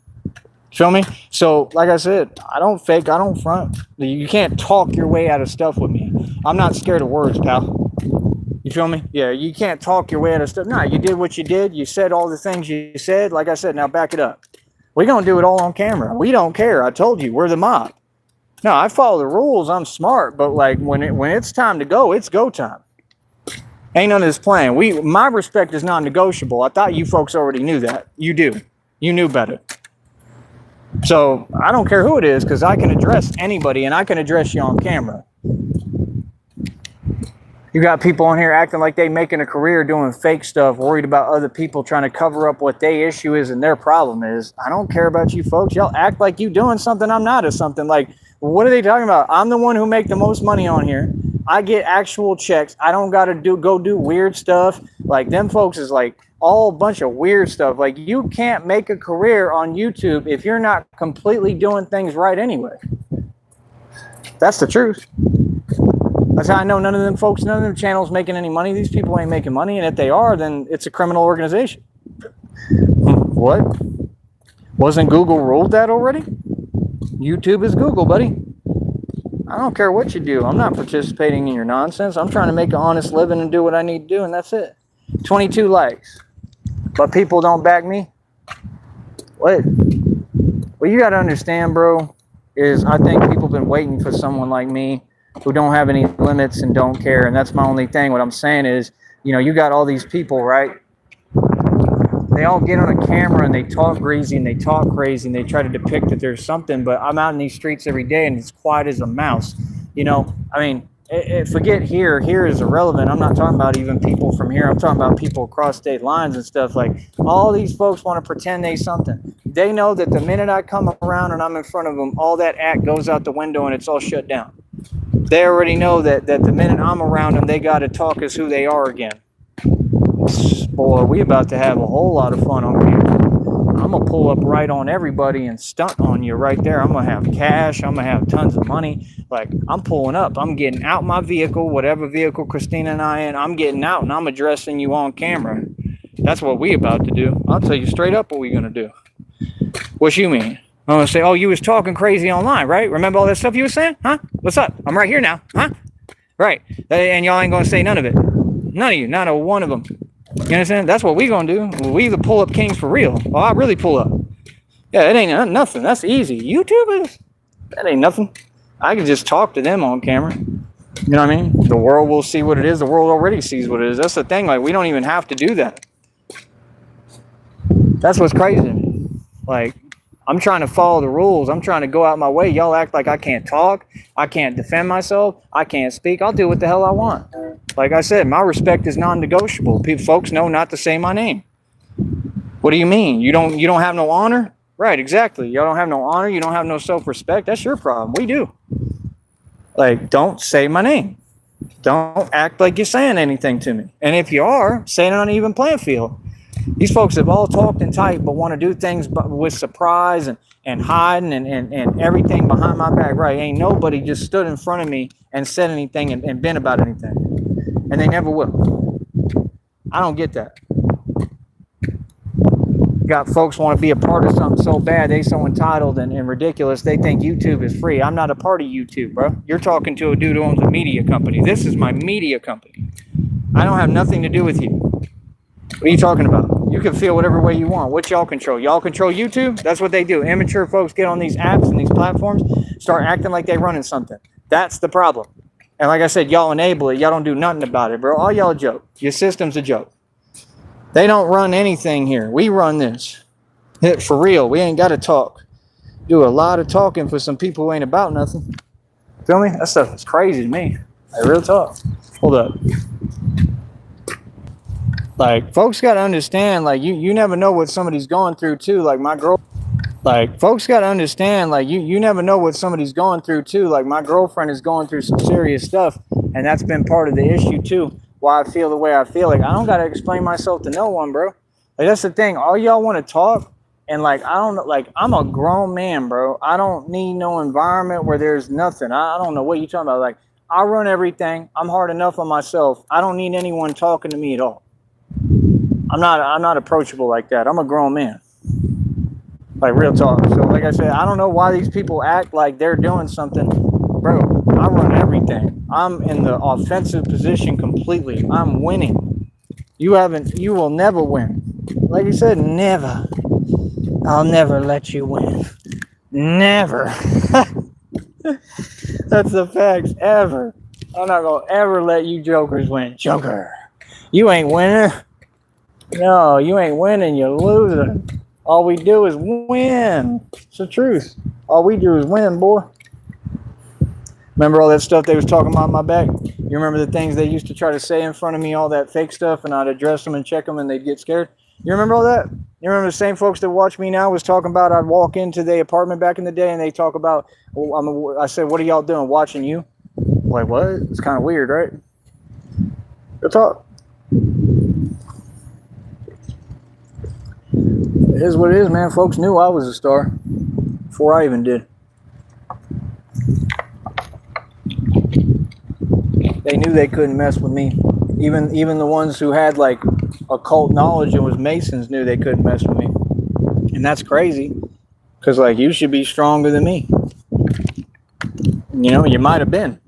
Feel me? So, like I said, I don't fake, I don't front. You can't talk your way out of stuff with me. I'm not scared of words, pal. You feel me? Yeah, you can't talk your way out of stuff. Nah, you did what you did. You said all the things you said. Like I said, now back it up. We're going to do it all on camera. We don't care. I told you, we're the mob. No, I follow the rules. I'm smart. But, like, when it's time to go, it's go time. Ain't none of this playing. My respect is non-negotiable. I thought you folks already knew that. You do. You knew better. So I don't care who it is, because I can address anybody and I can address you on camera. You got people on here acting like they making a career doing fake stuff, worried about other people trying to cover up what their issue is and their problem is. I don't care about you folks. Y'all act like you doing something I'm not, or something. Like, what are they talking about? I'm the one who make the most money on here. I get actual checks. I don't got to go do weird stuff. Like them folks is like all a bunch of weird stuff. Like you can't make a career on YouTube if you're not completely doing things right anyway. That's the truth. That's how I know none of them folks, none of them channels making any money. These people ain't making money, and if they are, then it's a criminal organization. What? Wasn't Google ruled that already? YouTube is Google, buddy. I don't care what you do. I'm not participating in your nonsense. I'm trying to make an honest living and do what I need to do, and that's it. 22 likes. But people don't back me? What? Well, you got to understand, bro, is I think people have been waiting for someone like me who don't have any limits and don't care, and that's my only thing. What I'm saying is, you know, you got all these people, right? They all get on a camera and they talk greasy and they talk crazy and they try to depict that there's something, but I'm out in these streets every day and it's quiet as a mouse. You know, I mean, forget here. Here is irrelevant. I'm not talking about even people from here. I'm talking about people across state lines and stuff. Like, all these folks want to pretend they something. They know that the minute I come around and I'm in front of them, all that act goes out the window and it's all shut down. They already know that the minute I'm around them, they got to talk as who they are again. Boy, we about to have a whole lot of fun on here. I'm going to pull up right on everybody and stunt on you right there. I'm going to have cash. I'm going to have tons of money. Like, I'm pulling up. I'm getting out my vehicle, whatever vehicle Christina and I in. I'm getting out and I'm addressing you on camera. That's what we about to do. I'll tell you straight up what we going to do. What you mean? I'm going to say, oh, you was talking crazy online, right? Remember all that stuff you was saying? Huh? What's up? I'm right here now. Huh? Right. And y'all ain't going to say none of it. None of you. Not a one of them. You understand? That's what we gonna do. We the pull up kings for real. Well, I really pull up. Yeah, it ain't nothing. That's easy. YouTube is, that ain't nothing. I can just talk to them on camera. You know what I mean? The world will see what it is. The world already sees what it is. That's the thing. Like, we don't even have to do that. That's what's crazy to me. Like, I'm trying to follow the rules. I'm trying to go out my way. Y'all act like I can't talk. I can't defend myself. I can't speak. I'll do what the hell I want. Like I said, my respect is non-negotiable. People, folks know not to say my name. What do you mean? You don't have no honor? Right, exactly. Y'all don't have no honor. You don't have no self-respect. That's your problem. We do. Like, don't say my name. Don't act like you're saying anything to me. And if you are, say it on an even playing field. These folks have all talked and typed, but want to do things with surprise and hiding and everything behind my back. Right, ain't nobody just stood in front of me and said anything and been about anything. And they never will. I don't get that. Got folks want to be a part of something so bad, they so entitled and ridiculous, they think YouTube is free. I'm not a part of YouTube, bro. You're talking to a dude who owns a media company. This is my media company. I don't have nothing to do with you. What are you talking about? You can feel whatever way you want. What y'all control? Y'all control YouTube? That's what they do. Immature folks get on these apps and these platforms, start acting like they're running something. That's the problem. And like I said, y'all enable it. Y'all don't do nothing about it, bro. All y'all a joke. Your system's a joke. They don't run anything here. We run this. For real. We ain't got to talk. Do a lot of talking for some people who ain't about nothing. Feel me? That stuff is crazy to me. Like, real talk. Hold up. Like, folks got to understand, like, you never know what somebody's going through, too. Like, my girl... Like, folks got to understand, like, you never know what somebody's going through, too. Like, my girlfriend is going through some serious stuff, and that's been part of the issue, too, why I feel the way I feel. Like, I don't got to explain myself to no one, bro. Like, that's the thing. All y'all want to talk, and, like, I don't, like, I'm a grown man, bro. I don't need no environment where there's nothing. I don't know what you're talking about. Like, I run everything. I'm hard enough on myself. I don't need anyone talking to me at all. I'm not approachable like that. I'm a grown man. Like, real talk. So, like I said, I don't know why these people act like they're doing something. Bro, I run everything. I'm in the offensive position completely. I'm winning. You will never win. Like you said, never. I'll never let you win. Never. That's the facts. Ever. I'm not going to ever let you jokers win. Joker. You ain't winning. No, you ain't winning. You're losing. All we do is win. It's the truth. All we do is win, boy. Remember all that stuff they was talking about my back? You remember the things they used to try to say in front of me, all that fake stuff, and I'd address them and check them and they'd get scared? You remember all that? You remember the same folks that watch me now was talking about I'd walk into the apartment back in the day and they talk about, I said, what are y'all doing? Watching you? Like, what? It's kind of weird, right? Good talk. It is what it is, man. Folks knew I was a star before I even did. They knew they couldn't mess with me. Even the ones who had like occult knowledge and was Masons knew they couldn't mess with me. And that's crazy, because like, you should be stronger than me. You know, you might have been.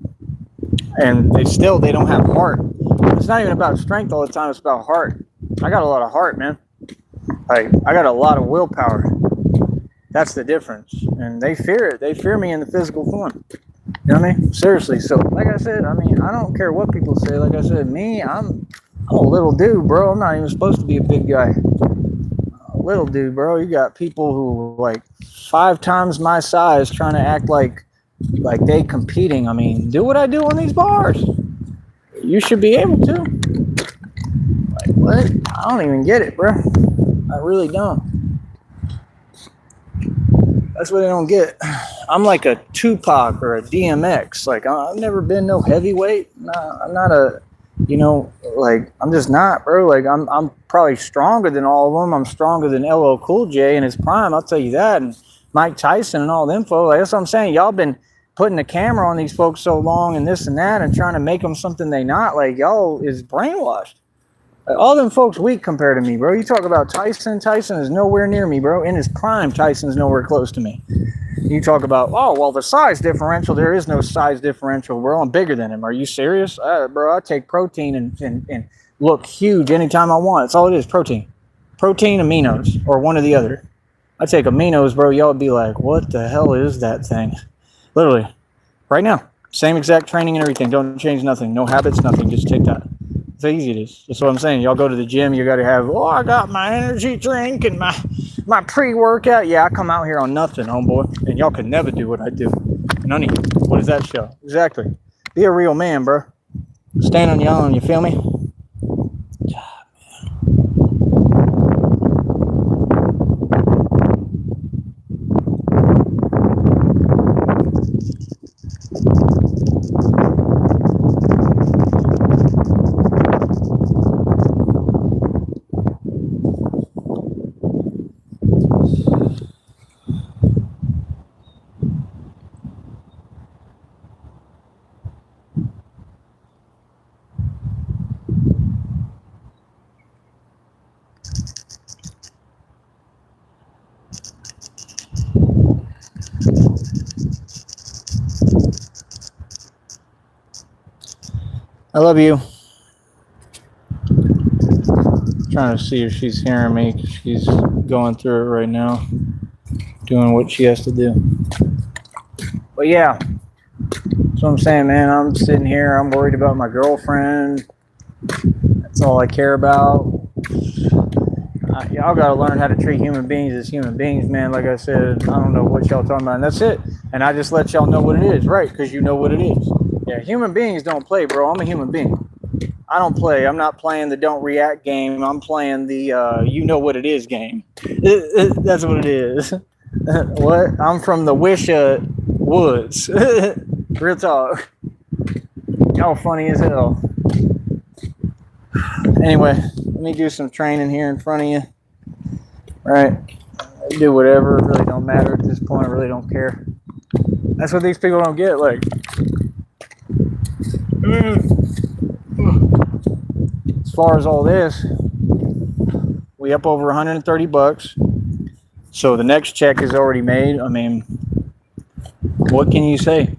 And they don't have heart. It's not even about strength all the time, it's about heart. I got a lot of heart, man. Like, I got a lot of willpower. That's the difference. And they fear it. They fear me in the physical form. You know what I mean? Seriously. So, like I said, I mean, I don't care what people say. Like I said, me, I'm a little dude, bro. I'm not even supposed to be a big guy. A little dude, bro. You got people who like 5 times my size trying to act like they competing. I mean, do what I do on these bars. You should be able to. Like, what? I don't even get it, bro. I really don't. That's what I don't get. I'm like a Tupac or a DMX. Like, I've never been no heavyweight. Nah, I'm not a, you know, like, I'm just not, bro. Like, I'm probably stronger than all of them. I'm stronger than LL Cool J in his prime, I'll tell you that. And Mike Tyson and all them folks. Like, that's what I'm saying. Y'all been putting the camera on these folks so long and this and that and trying to make them something they not. Like, y'all is brainwashed. Like, all them folks weak compared to me, bro. You talk about Tyson. Tyson is nowhere near me, bro. In his prime, Tyson's nowhere close to me. You talk about, oh, well, the size differential. There is no size differential, bro. I'm bigger than him. Are you serious? Bro, I take protein and look huge anytime I want. That's all it is, protein. Protein, aminos, or one or the other. I take aminos, bro. Y'all would be like, what the hell is that thing? Literally, right now. Same exact training and everything. Don't change nothing. No habits, nothing. Just take that. It's how easy it is. That's what I'm saying. Y'all go to the gym, you got to have, oh, I got my energy drink and my pre-workout. Yeah, I come out here on nothing, homeboy. And y'all could never do what I do. None of you. What does that show? Exactly. Be a real man, bro. Stand on your own, you feel me? I love you. Trying to see if she's hearing me, because she's going through it right now, doing what she has to do. But yeah, that's what I'm saying, man. I'm sitting here, I'm worried about my girlfriend. That's all I care about. Y'all gotta learn how to treat human beings as human beings, man. Like I said, I don't know what y'all talking about, and that's it. And I just let y'all know what it is, right? Because you know what it is. Yeah, human beings don't play, bro. I'm a human being. I don't play. I'm not playing the don't react game. I'm playing the you know what it is game. That's what it is. What? I'm from the Wisha Woods. Real talk. Y'all funny as hell. Anyway, let me do some training here in front of you. Right? Do whatever. It really don't matter at this point. I really don't care. That's what these people don't get. Like, as far as all this, we up over $130. So the next check is already made. I mean, what can you say?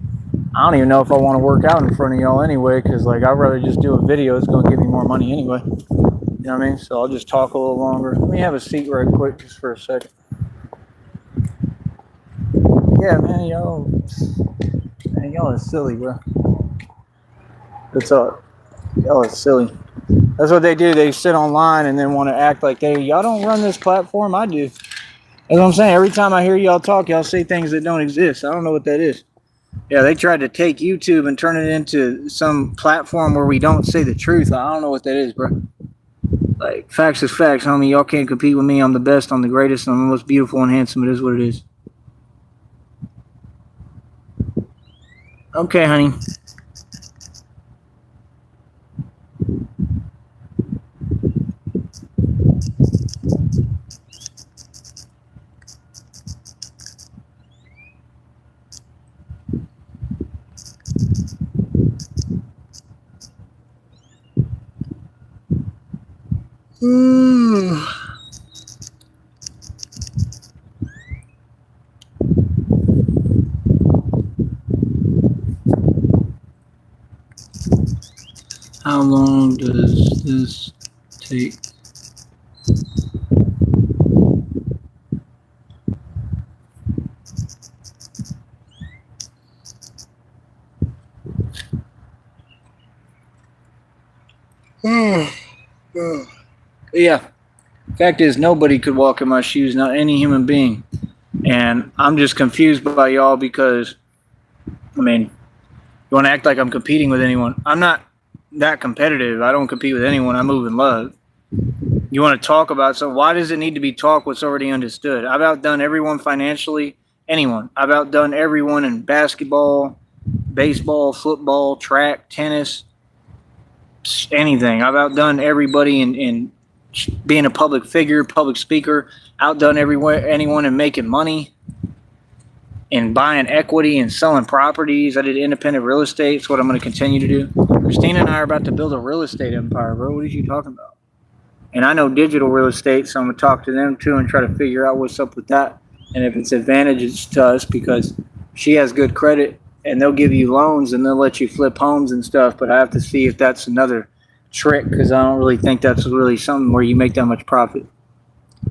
I don't even know if I want to work out in front of y'all anyway, because like, I'd rather just do a video. It's going to give me more money anyway. You know what I mean? So I'll just talk a little longer. Let me have a seat right quick just for a second. Yeah, man, y'all are silly, bro. What's up? Y'all are silly. That's what they do. They sit online and then want to act like y'all don't run this platform. I do. That's what I'm saying. Every time I hear y'all talk, y'all say things that don't exist. I don't know what that is. Yeah, they tried to take YouTube and turn it into some platform where we don't say the truth. I don't know what that is, bro. Like, facts is facts, homie. Y'all can't compete with me. I'm the best. I'm the greatest. I'm the most beautiful and handsome. It is what it is. Okay, honey. How long does this take? Yeah. Fact is, nobody could walk in my shoes, not any human being. And I'm just confused by y'all because, I mean, you want to act like I'm competing with anyone. I'm not that competitive. I don't compete with anyone. I move in love. You want to talk about, so why does it need to be talk what's already understood? I've outdone everyone financially, anyone. I've outdone everyone in basketball, baseball, football, track, tennis, anything. I've outdone everybody in being a public figure, public speaker, outdone anyone in making money and buying equity and selling properties. I did independent real estate. It's what I'm going to continue to do. Christina and I are about to build a real estate empire, bro. What are you talking about? And I know digital real estate, so I'm going to talk to them too and try to figure out what's up with that. And if it's advantages to us because she has good credit and they'll give you loans and they'll let you flip homes and stuff. But I have to see if that's another trick because I don't really think that's really something where you make that much profit.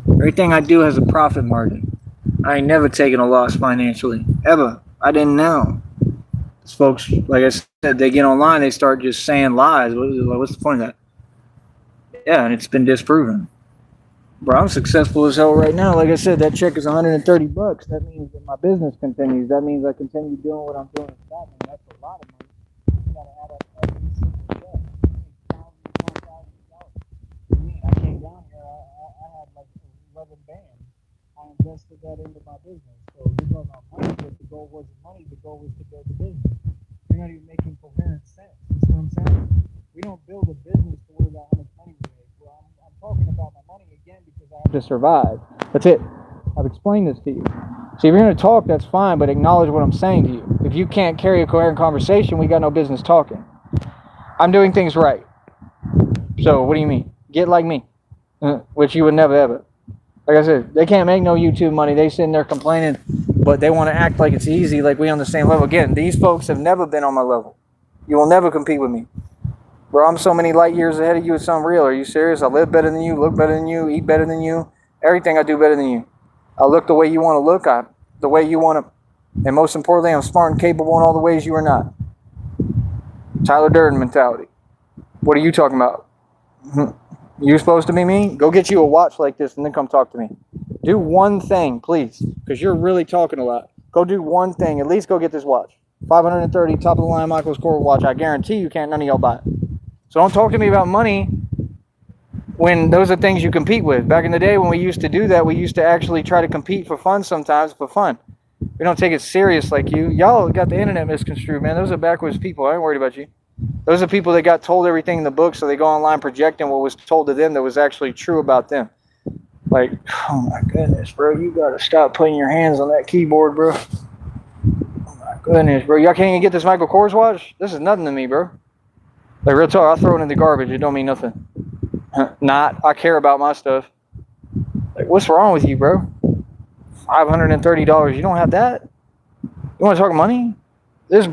Everything I do has a profit margin. I ain't never taken a loss financially, ever. I didn't know. These folks, like I said, they get online, they start just saying lies. What's the point of that? Yeah, and it's been disproven. Bro, I'm successful as hell right now. Like I said, that check is $130. That means that my business continues. That means I continue doing what I'm doing. That's a lot of money. You gotta add up every single step. I came down here. I had like 11 bands. I invested that into my business. So you're talking about money, but the goal wasn't money. The goal was to build a business. You're not even making coherent sense. You see what I'm saying? We don't build a business to worry about how much money we make. Well, I'm talking about my money again because I have to survive. That's it. I've explained this to you. So if you're going to talk, that's fine, but acknowledge what I'm saying to you. If you can't carry a coherent conversation, we got no business talking. I'm doing things right. So what do you mean? Get like me, which you would never ever. Like I said, they can't make no YouTube money. They sitting there complaining, but they want to act like it's easy, like we on the same level. Again, these folks have never been on my level. You will never compete with me. Bro, I'm so many light years ahead of you, it's something real. Are you serious? I live better than you, look better than you, eat better than you. Everything I do better than you. I look the way you want to look, the way you want to. And most importantly, I'm smart and capable in all the ways you are not. Tyler Durden mentality. What are you talking about? You're supposed to be me? Go get you a watch like this and then come talk to me. Do one thing, please, because you're really talking a lot. Go do one thing. At least go get this watch. 530 top of the line Michael's Kors watch. I guarantee you can't none of y'all buy it. So don't talk to me about money when those are things you compete with. Back in the day when we used to do that, we used to actually try to compete for fun sometimes, for fun. We don't take it serious like you. Y'all got the internet misconstrued, man. Those are backwards people. I ain't worried about you. Those are people that got told everything in the book, so they go online projecting what was told to them that was actually true about them. Like, oh my goodness, bro, you gotta stop putting your hands on that keyboard, bro. Oh my goodness, bro, y'all can't even get this Michael Kors watch? This is nothing to me, bro. Like, real talk, I'll throw it in the garbage. It don't mean nothing. Not, I care about my stuff. Like, what's wrong with you, bro? $530, you don't have that? You want to talk money? This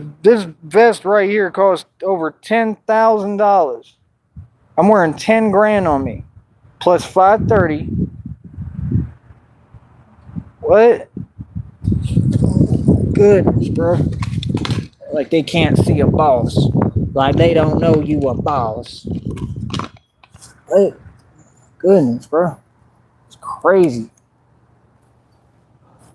vest right here cost over $10,000. I'm wearing 10 grand on me, plus 530. What? Goodness, bro. Like they can't see a boss. Like they don't know you a boss. What? Goodness, bro. It's crazy.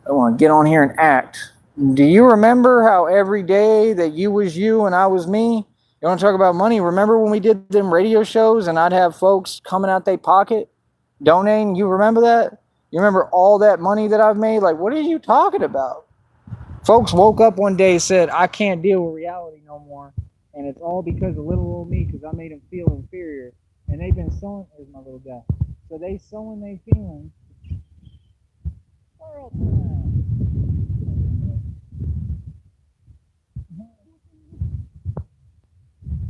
I want to get on here and act. Do you remember how every day that you was you and I was me? You want to talk about money? Remember when we did them radio shows and I'd have folks coming out their pocket donating? You remember that? You remember all that money that I've made? Like, what are you talking about? Folks woke up one day and said, I can't deal with reality no more. And it's all because of little old me because I made them feel inferior. And they've been sowing, there's my little guy. So they sowing their feelings.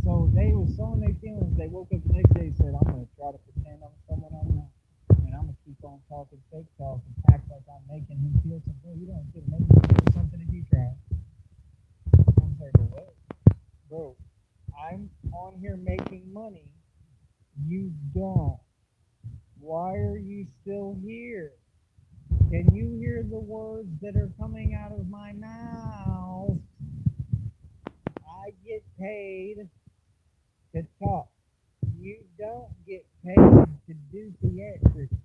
So they were sowing their feelings. They woke up the next day and said, I'm going to try to pretend I'm someone on talking fake talk and act like I'm making him feel something. Bro, you don't get make me feel something if you try. I'm like, what? Bro, I'm on here making money. You don't. Why are you still here? Can you hear the words that are coming out of my mouth? I get paid to talk. You don't get paid to do theatrics.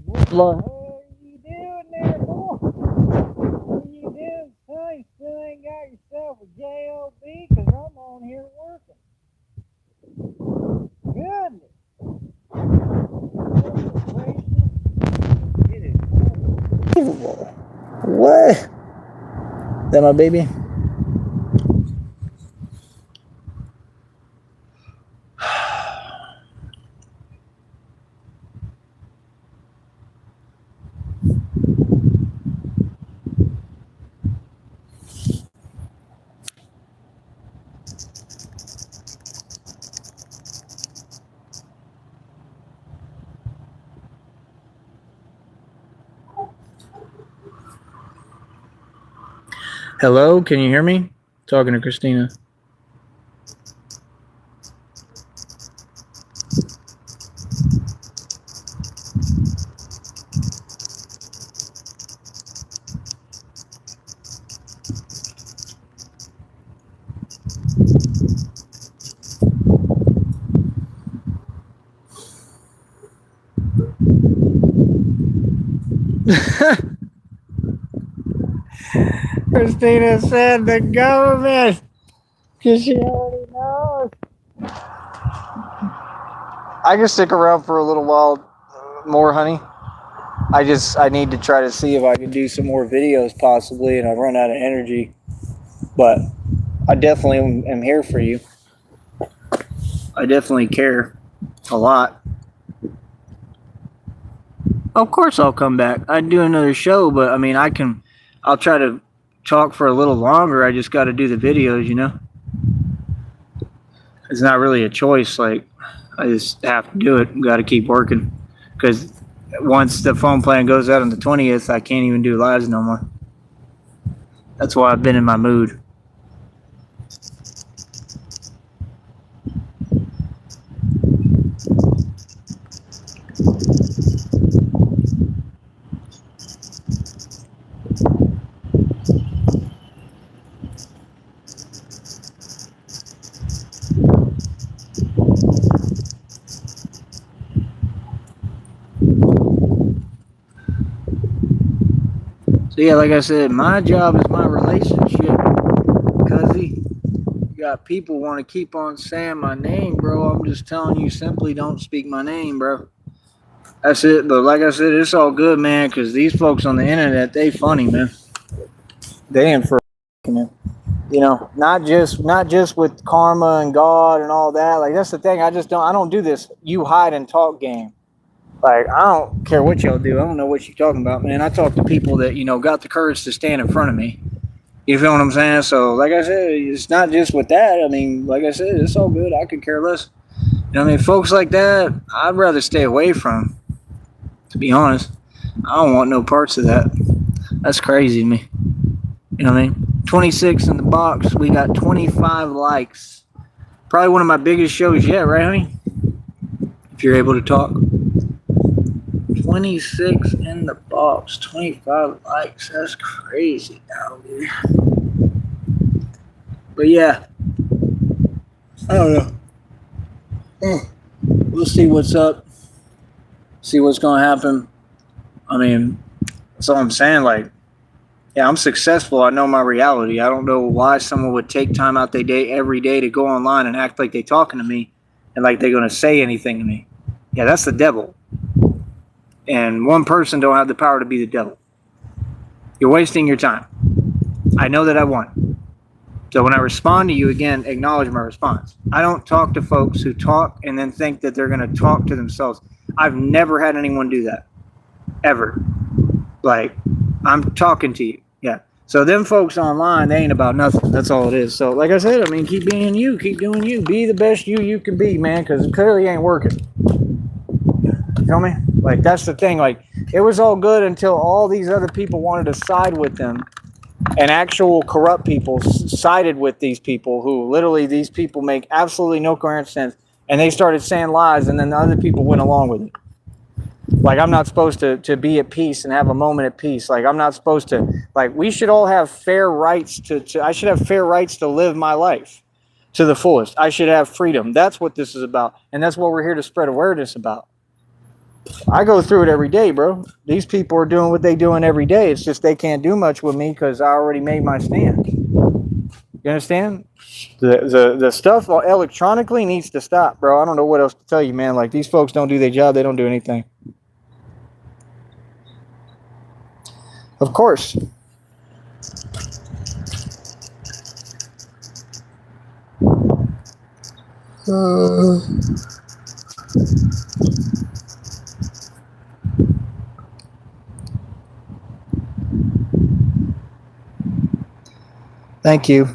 What are you doing there, boy? What are you doing, son? You still ain't got yourself a J.O.B. Because I'm on here working. Goodness. It is unbelievable. What? Is that my baby? Hello, can you hear me? Talking to Christina. Christina said the government, because she already knows. I can stick around for a little while more, honey. I need to try to see if I can do some more videos possibly, and I've run out of energy. But I definitely am here for you. I definitely care a lot. Of course I'll come back. I'd do another show, but I mean, I'll try to talk for a little longer. I just got to do the videos, you know? It's not really a choice. Like, I just have to do it. Got to keep working. Because once the phone plan goes out on the 20th, I can't even do lives no more. That's why I've been in my mood. So yeah, like I said, my job is my relationship, cuzzy. You got people want to keep on saying my name, bro. I'm just telling you, simply don't speak my name, bro. That's it. But like I said, it's all good, man, because these folks on the internet, they funny, man. They ain't for you know, not just with karma and God and all that. Like, that's the thing. I don't do this you hide and talk game. Like, I don't care what y'all do. I don't know what you're talking about, man. I talk to people that, you know, got the courage to stand in front of me. You feel what I'm saying? So, like I said, it's not just with that. I mean, like I said, it's all good. I could care less. You know what I mean? Folks like that, I'd rather stay away from, to be honest. I don't want no parts of that. That's crazy to me. You know what I mean? 26 in the box. We got 25 likes. Probably one of my biggest shows yet, right, honey? If you're able to talk. 26 in the box, 25 likes. That's crazy now, dude. But yeah, I don't know. We'll see what's up. See what's gonna happen. I mean, that's all I'm saying. Like, yeah, I'm successful. I know my reality. I don't know why someone would take time out their day every day to go online and act like they're talking to me and like they're gonna say anything to me. Yeah, that's the devil. And one person don't have the power to be the devil. You're wasting your time. I know that I won. So when I respond to you, again, acknowledge my response. I don't talk to folks who talk and then think that they're going to talk to themselves. I've never had anyone do that. Ever. Like, I'm talking to you. Yeah. So them folks online, they ain't about nothing. That's all it is. So like I said, I mean, keep being you. Keep doing you. Be the best you can be, man, because it clearly ain't working. You feel me? Like, that's the thing. Like, it was all good until all these other people wanted to side with them, and actual corrupt people sided with these people who literally, these people make absolutely no coherent sense, and they started saying lies, and then the other people went along with it. Like, I'm not supposed to be at peace and have a moment at peace. Like, I'm not supposed to, like, we should all have fair rights I should have fair rights to live my life to the fullest. I should have freedom. That's what this is about. And that's what we're here to spread awareness about. I go through it every day, bro. These people are doing what they doing every day. It's just they can't do much with me because I already made my stand. You understand? The stuff electronically needs to stop, bro. I don't know what else to tell you, man. Like, these folks don't do their job. They don't do anything. Of course. Thank you.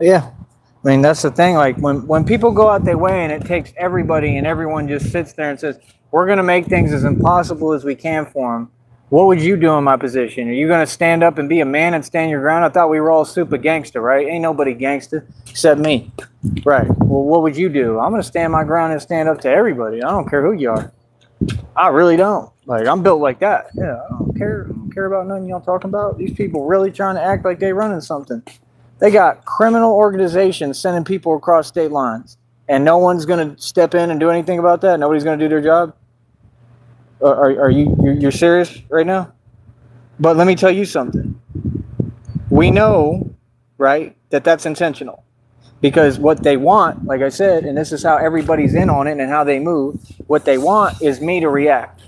Yeah. I mean, that's the thing. Like, when people go out their way and it takes everybody and everyone just sits there and says, we're going to make things as impossible as we can for them, what would you do in my position? Are you going to stand up and be a man and stand your ground? I thought we were all super gangster, right? Ain't nobody gangster except me. Right. Well, what would you do? I'm going to stand my ground and stand up to everybody. I don't care who you are. I really don't. Like, I'm built like that. Yeah, I don't care about nothing y'all talking about. These people really trying to act like they running something. They got criminal organizations sending people across state lines, and no one's going to step in and do anything about that. Nobody's going to do their job. Are you're serious right now? But let me tell you something. We know, right, that that's intentional, because what they want, like I said, and this is how everybody's in on it and how they move. What they want is me to react.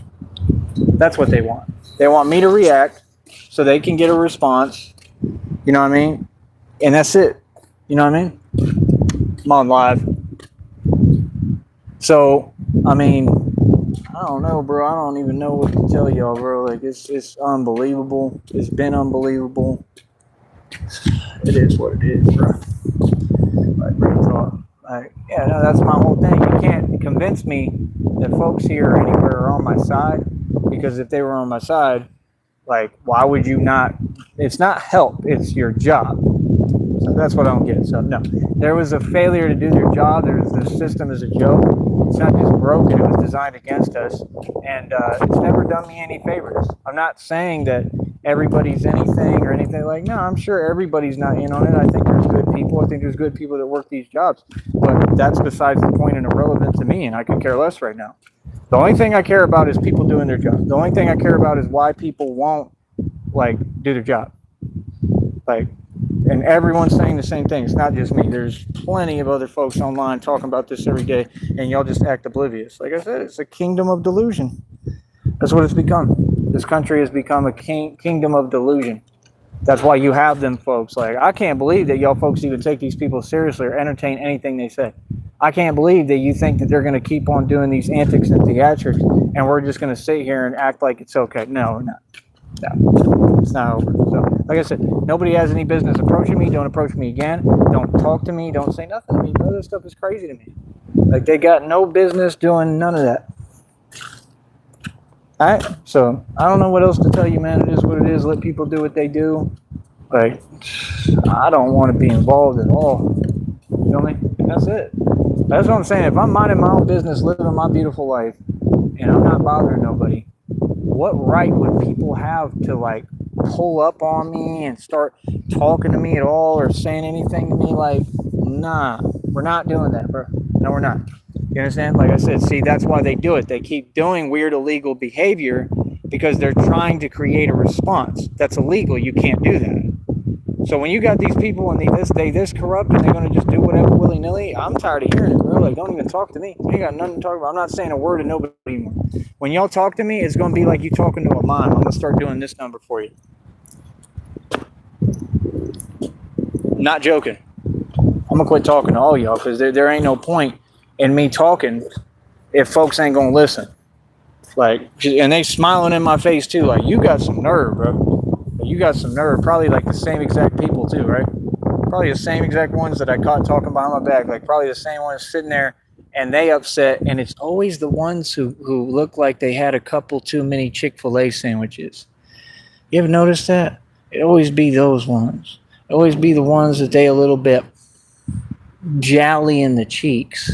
That's what they want. They want me to react so they can get a response. You know what I mean? And that's it. You know what I mean? I'm on live. So, I mean, I don't know, bro. I don't even know what to tell y'all, bro. Like, it's unbelievable. It's been unbelievable. It is what it is, bro. Like, real talk. Like, yeah, no, that's my whole thing. You can't convince me that folks here or anywhere are on my side, because if they were on my side, like, why would you not? It's not help. It's your job. So that's what I don't get. So, no. There was a failure to do their job. The system is a joke. It's not just broken. It was designed against us. And it's never done me any favors. I'm not saying that everybody's anything or anything. Like, no, I'm sure everybody's not in on it. I think there's good people. I think there's good people that work these jobs. But that's besides the point and irrelevant to me, and I could care less right now. The only thing I care about is people doing their job. The only thing I care about is why people won't, like, do their job. Like, and everyone's saying the same thing. It's not just me. There's plenty of other folks online talking about this every day, and y'all just act oblivious. Like I said, it's a kingdom of delusion. That's what it's become. This country has become a kingdom of delusion. That's why you have them folks. Like, I can't believe that y'all folks even take these people seriously or entertain anything they say. I can't believe that you think that they're going to keep on doing these antics and theatrics, and we're just going to sit here and act like it's okay. No, we're not. No, it's not over. So, like I said, nobody has any business approaching me. Don't approach me again. Don't talk to me. Don't say nothing to me. None of this stuff is crazy to me. Like, they got no business doing none of that. All right, so I don't know what else to tell you, man. It is what it is. Let people do what they do. Like, I don't want to be involved at all. You know me? That's it. That's what I'm saying. If I'm minding my own business, living my beautiful life, and I'm not bothering nobody, what right would people have to, like, pull up on me and start talking to me at all or saying anything to me? Like, nah, we're not doing that, bro. No, we're not. You understand? Like I said, see, that's why they do it. They keep doing weird illegal behavior because they're trying to create a response. That's illegal. You can't do that. So when you got these people and they this corrupt and they're gonna just do whatever willy nilly, I'm tired of hearing it, bro. Like, don't even talk to me. You ain't got nothing to talk about. I'm not saying a word to nobody anymore. When y'all talk to me, it's gonna be like you talking to a mime. I'm gonna start doing this number for you. Not joking. I'm gonna quit talking to all y'all because there ain't no point in me talking if folks ain't gonna listen. Like, and they smiling in my face too. Like, you got some nerve, bro. You got some nerve. Probably like the same exact people too, right? Probably the same exact ones that I caught talking behind my back. Like, probably the same ones sitting there and they upset. And it's always the ones who look like they had a couple too many Chick-fil-A sandwiches. You ever notice that? It always be those ones. It always be the ones that they a little bit jolly in the cheeks.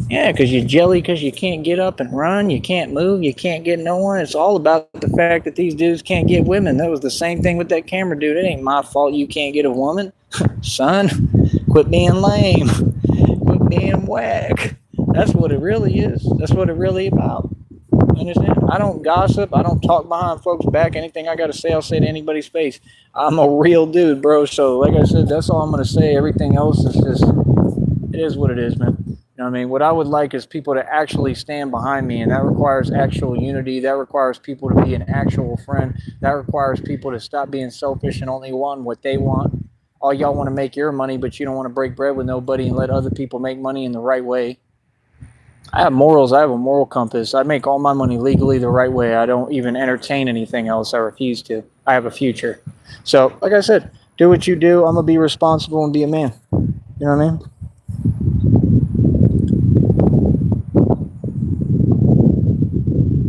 Yeah, because you're jelly because you can't get up and run, you can't move, you can't get no one. It's all about the fact that these dudes can't get women. That was the same thing with that camera dude. It ain't my fault you can't get a woman. Son, quit being lame. Quit being whack. That's what it really is. That's what it really about. Understand? I don't gossip. I don't talk behind folks' back. Anything I got to say, I'll say to anybody's face. I'm a real dude, bro. So, like I said, that's all I'm going to say. Everything else is just, it is what it is, man. You know what I mean? What I would like is people to actually stand behind me, and that requires actual unity. That requires people to be an actual friend. That requires people to stop being selfish and only want what they want. All y'all want to make your money, but you don't want to break bread with nobody and let other people make money in the right way. I have morals. I have a moral compass. I make all my money legally the right way. I don't even entertain anything else. I refuse to. I have a future. So, like I said, do what you do. I'm going to be responsible and be a man. You know what I mean?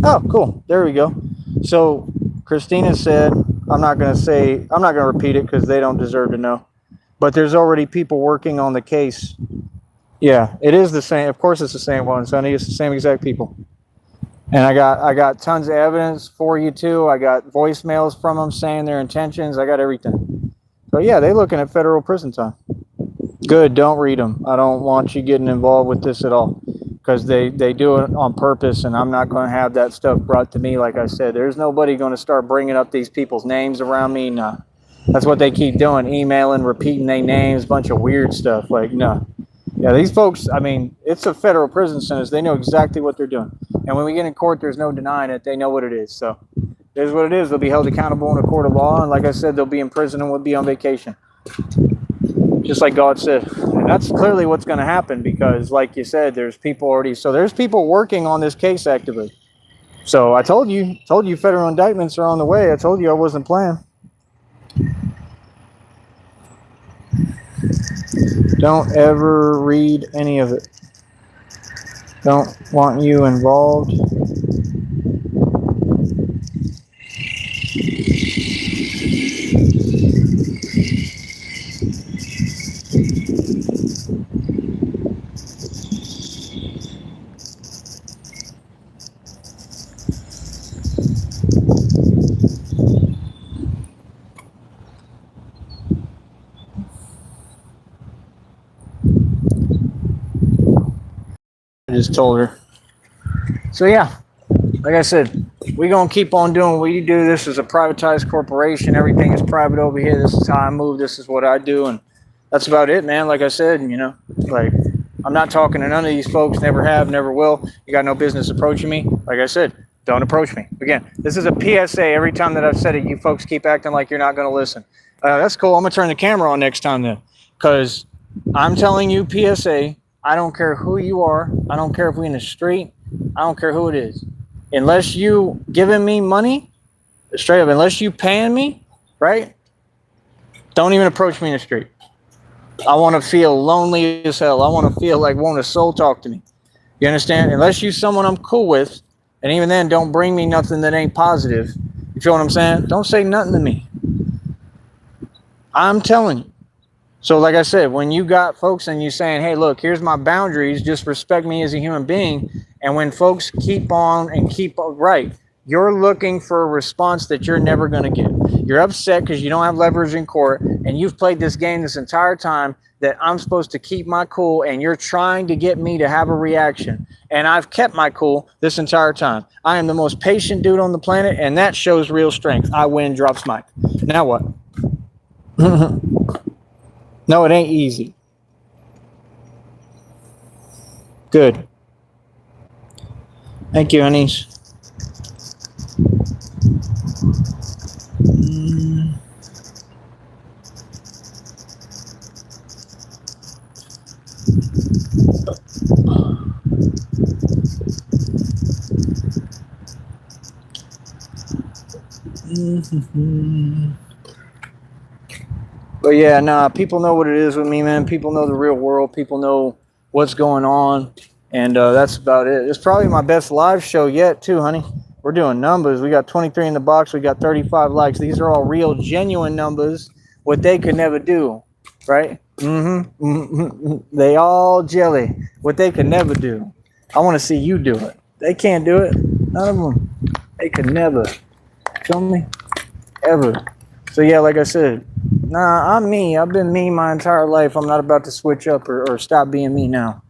Oh, cool. There we go. So, Christina said, I'm not going to repeat it because they don't deserve to know. But there's already people working on the case. Yeah, it is the same. Of course, it's the same one, Sonny. It's the same exact people. And I got tons of evidence for you too. I got voicemails from them saying their intentions. I got everything. So yeah, they're looking at federal prison time. Good. Don't read them. I don't want you getting involved with this at all because they do it on purpose, and I'm not going to have that stuff brought to me. Like I said, there's nobody going to start bringing up these people's names around me. Nah, that's what they keep doing, emailing, repeating their names, bunch of weird stuff. Like, no. Yeah, these folks, I mean, it's a federal prison sentence. They know exactly what they're doing. And when we get in court, there's no denying it. They know what it is. So there's what it is. They'll be held accountable in a court of law. And like I said, they'll be in prison and will be on vacation. Just like God said. And that's clearly what's going to happen because, like you said, there's people already. So there's people working on this case actively. So I told you federal indictments are on the way. I told you I wasn't playing. Don't ever read any of it. Don't want you involved. I just told her. So yeah, like I said, we're going to keep on doing what we do. This is a privatized corporation. Everything is private over here. This is how I move. This is what I do. And that's about it, man. Like I said, you know, like I'm not talking to none of these folks. Never have, never will. You got no business approaching me. Like I said, don't approach me. Again, this is a PSA. Every time that I've said it, you folks keep acting like you're not going to listen. That's cool. I'm going to turn the camera on next time then. Because I'm telling you, PSA, I don't care who you are. I don't care if we're in the street. I don't care who it is. Unless you giving me money, straight up, unless you paying me, right? Don't even approach me in the street. I want to feel lonely as hell. I want to feel like won't a soul talk to me. You understand? Unless you someone I'm cool with, and even then, don't bring me nothing that ain't positive. You feel what I'm saying? Don't say nothing to me. I'm telling you. So like I said, when you got folks and you saying, hey, look, here's my boundaries, just respect me as a human being. And when folks keep on and keep right, you're looking for a response that you're never going to get. You're upset because you don't have leverage in court and you've played this game this entire time that I'm supposed to keep my cool and you're trying to get me to have a reaction. And I've kept my cool this entire time. I am the most patient dude on the planet and that shows real strength. I win, drops mic. Now what? No, it ain't easy. Good. Thank you, honeys. But yeah, nah, people know what it is with me, man. People know the real world. People know what's going on. And that's about it. It's probably my best live show yet, too, honey. We're doing numbers. We got 23 in the box. We got 35 likes. These are all real, genuine numbers. What they could never do, right? They all jelly. What they could never do. I want to see you do it. They can't do it. None of them. They could never. Feel me? Ever. So yeah, like I said, nah, I'm me. I've been me my entire life. I'm not about to switch up or stop being me now.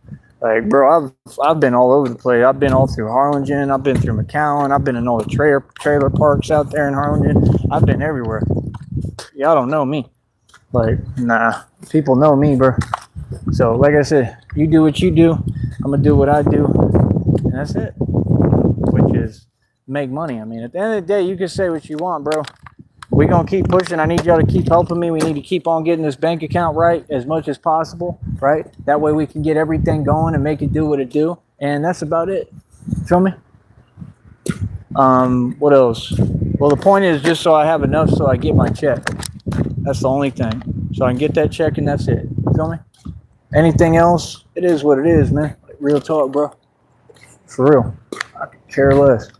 Like, bro, I've been all over the place. I've been all through Harlingen. I've been through McAllen. I've been in all the trailer parks out there in Harlingen. I've been everywhere. Y'all don't know me. Like, nah, people know me, bro. So, like I said, you do what you do. I'm gonna do what I do, and that's it. Which is make money. I mean, at the end of the day, you can say what you want, bro. We're going to keep pushing. I need y'all to keep helping me. We need to keep on getting this bank account right as much as possible, right? That way we can get everything going and make it do what it do. And that's about it. Feel me? What else? Well, the point is just so I have enough so I get my check. That's the only thing. So I can get that check and that's it. Feel me? Anything else? It is what it is, man. Like, real talk, bro. For real. I could care less.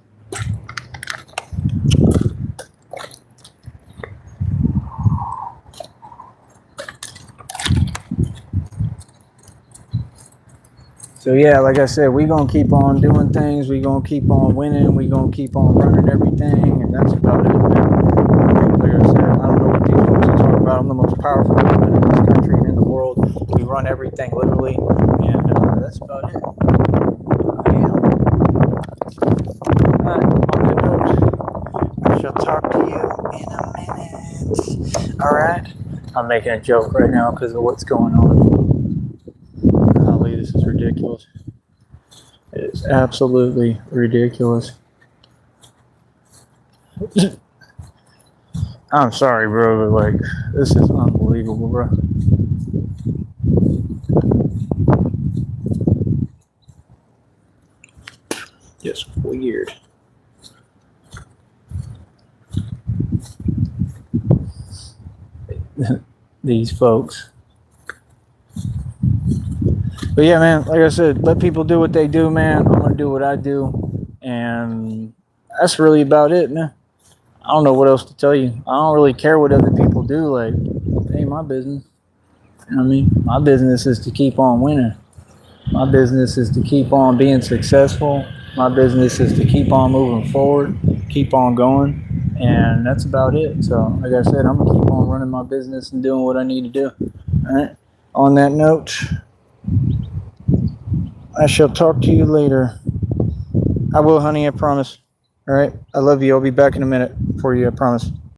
So yeah, like I said, we're going to keep on doing things. We're going to keep on winning. We're going to keep on running everything. And that's about it, man. Like I said, I don't know what these folks are talking about. I'm the most powerful woman in this country and in the world. We run everything literally. And that's about it. I am. All right, on that note, I shall talk to you in a minute. All right? I'm making a joke right now because of what's going on. This is ridiculous. It is absolutely ridiculous. I'm sorry, bro, but like, this is unbelievable, bro. Just weird. These folks. But yeah, man, like I said, let people do what they do, man. I'm going to do what I do. And that's really about it, man. I don't know what else to tell you. I don't really care what other people do. Like, it ain't my business. You know what I mean? My business is to keep on winning. My business is to keep on being successful. My business is to keep on moving forward, keep on going. And that's about it. So, like I said, I'm going to keep on running my business and doing what I need to do. All right? On that note, I shall talk to you later. I will, honey, I promise. All right? I love you. I'll be back in a minute for you, I promise.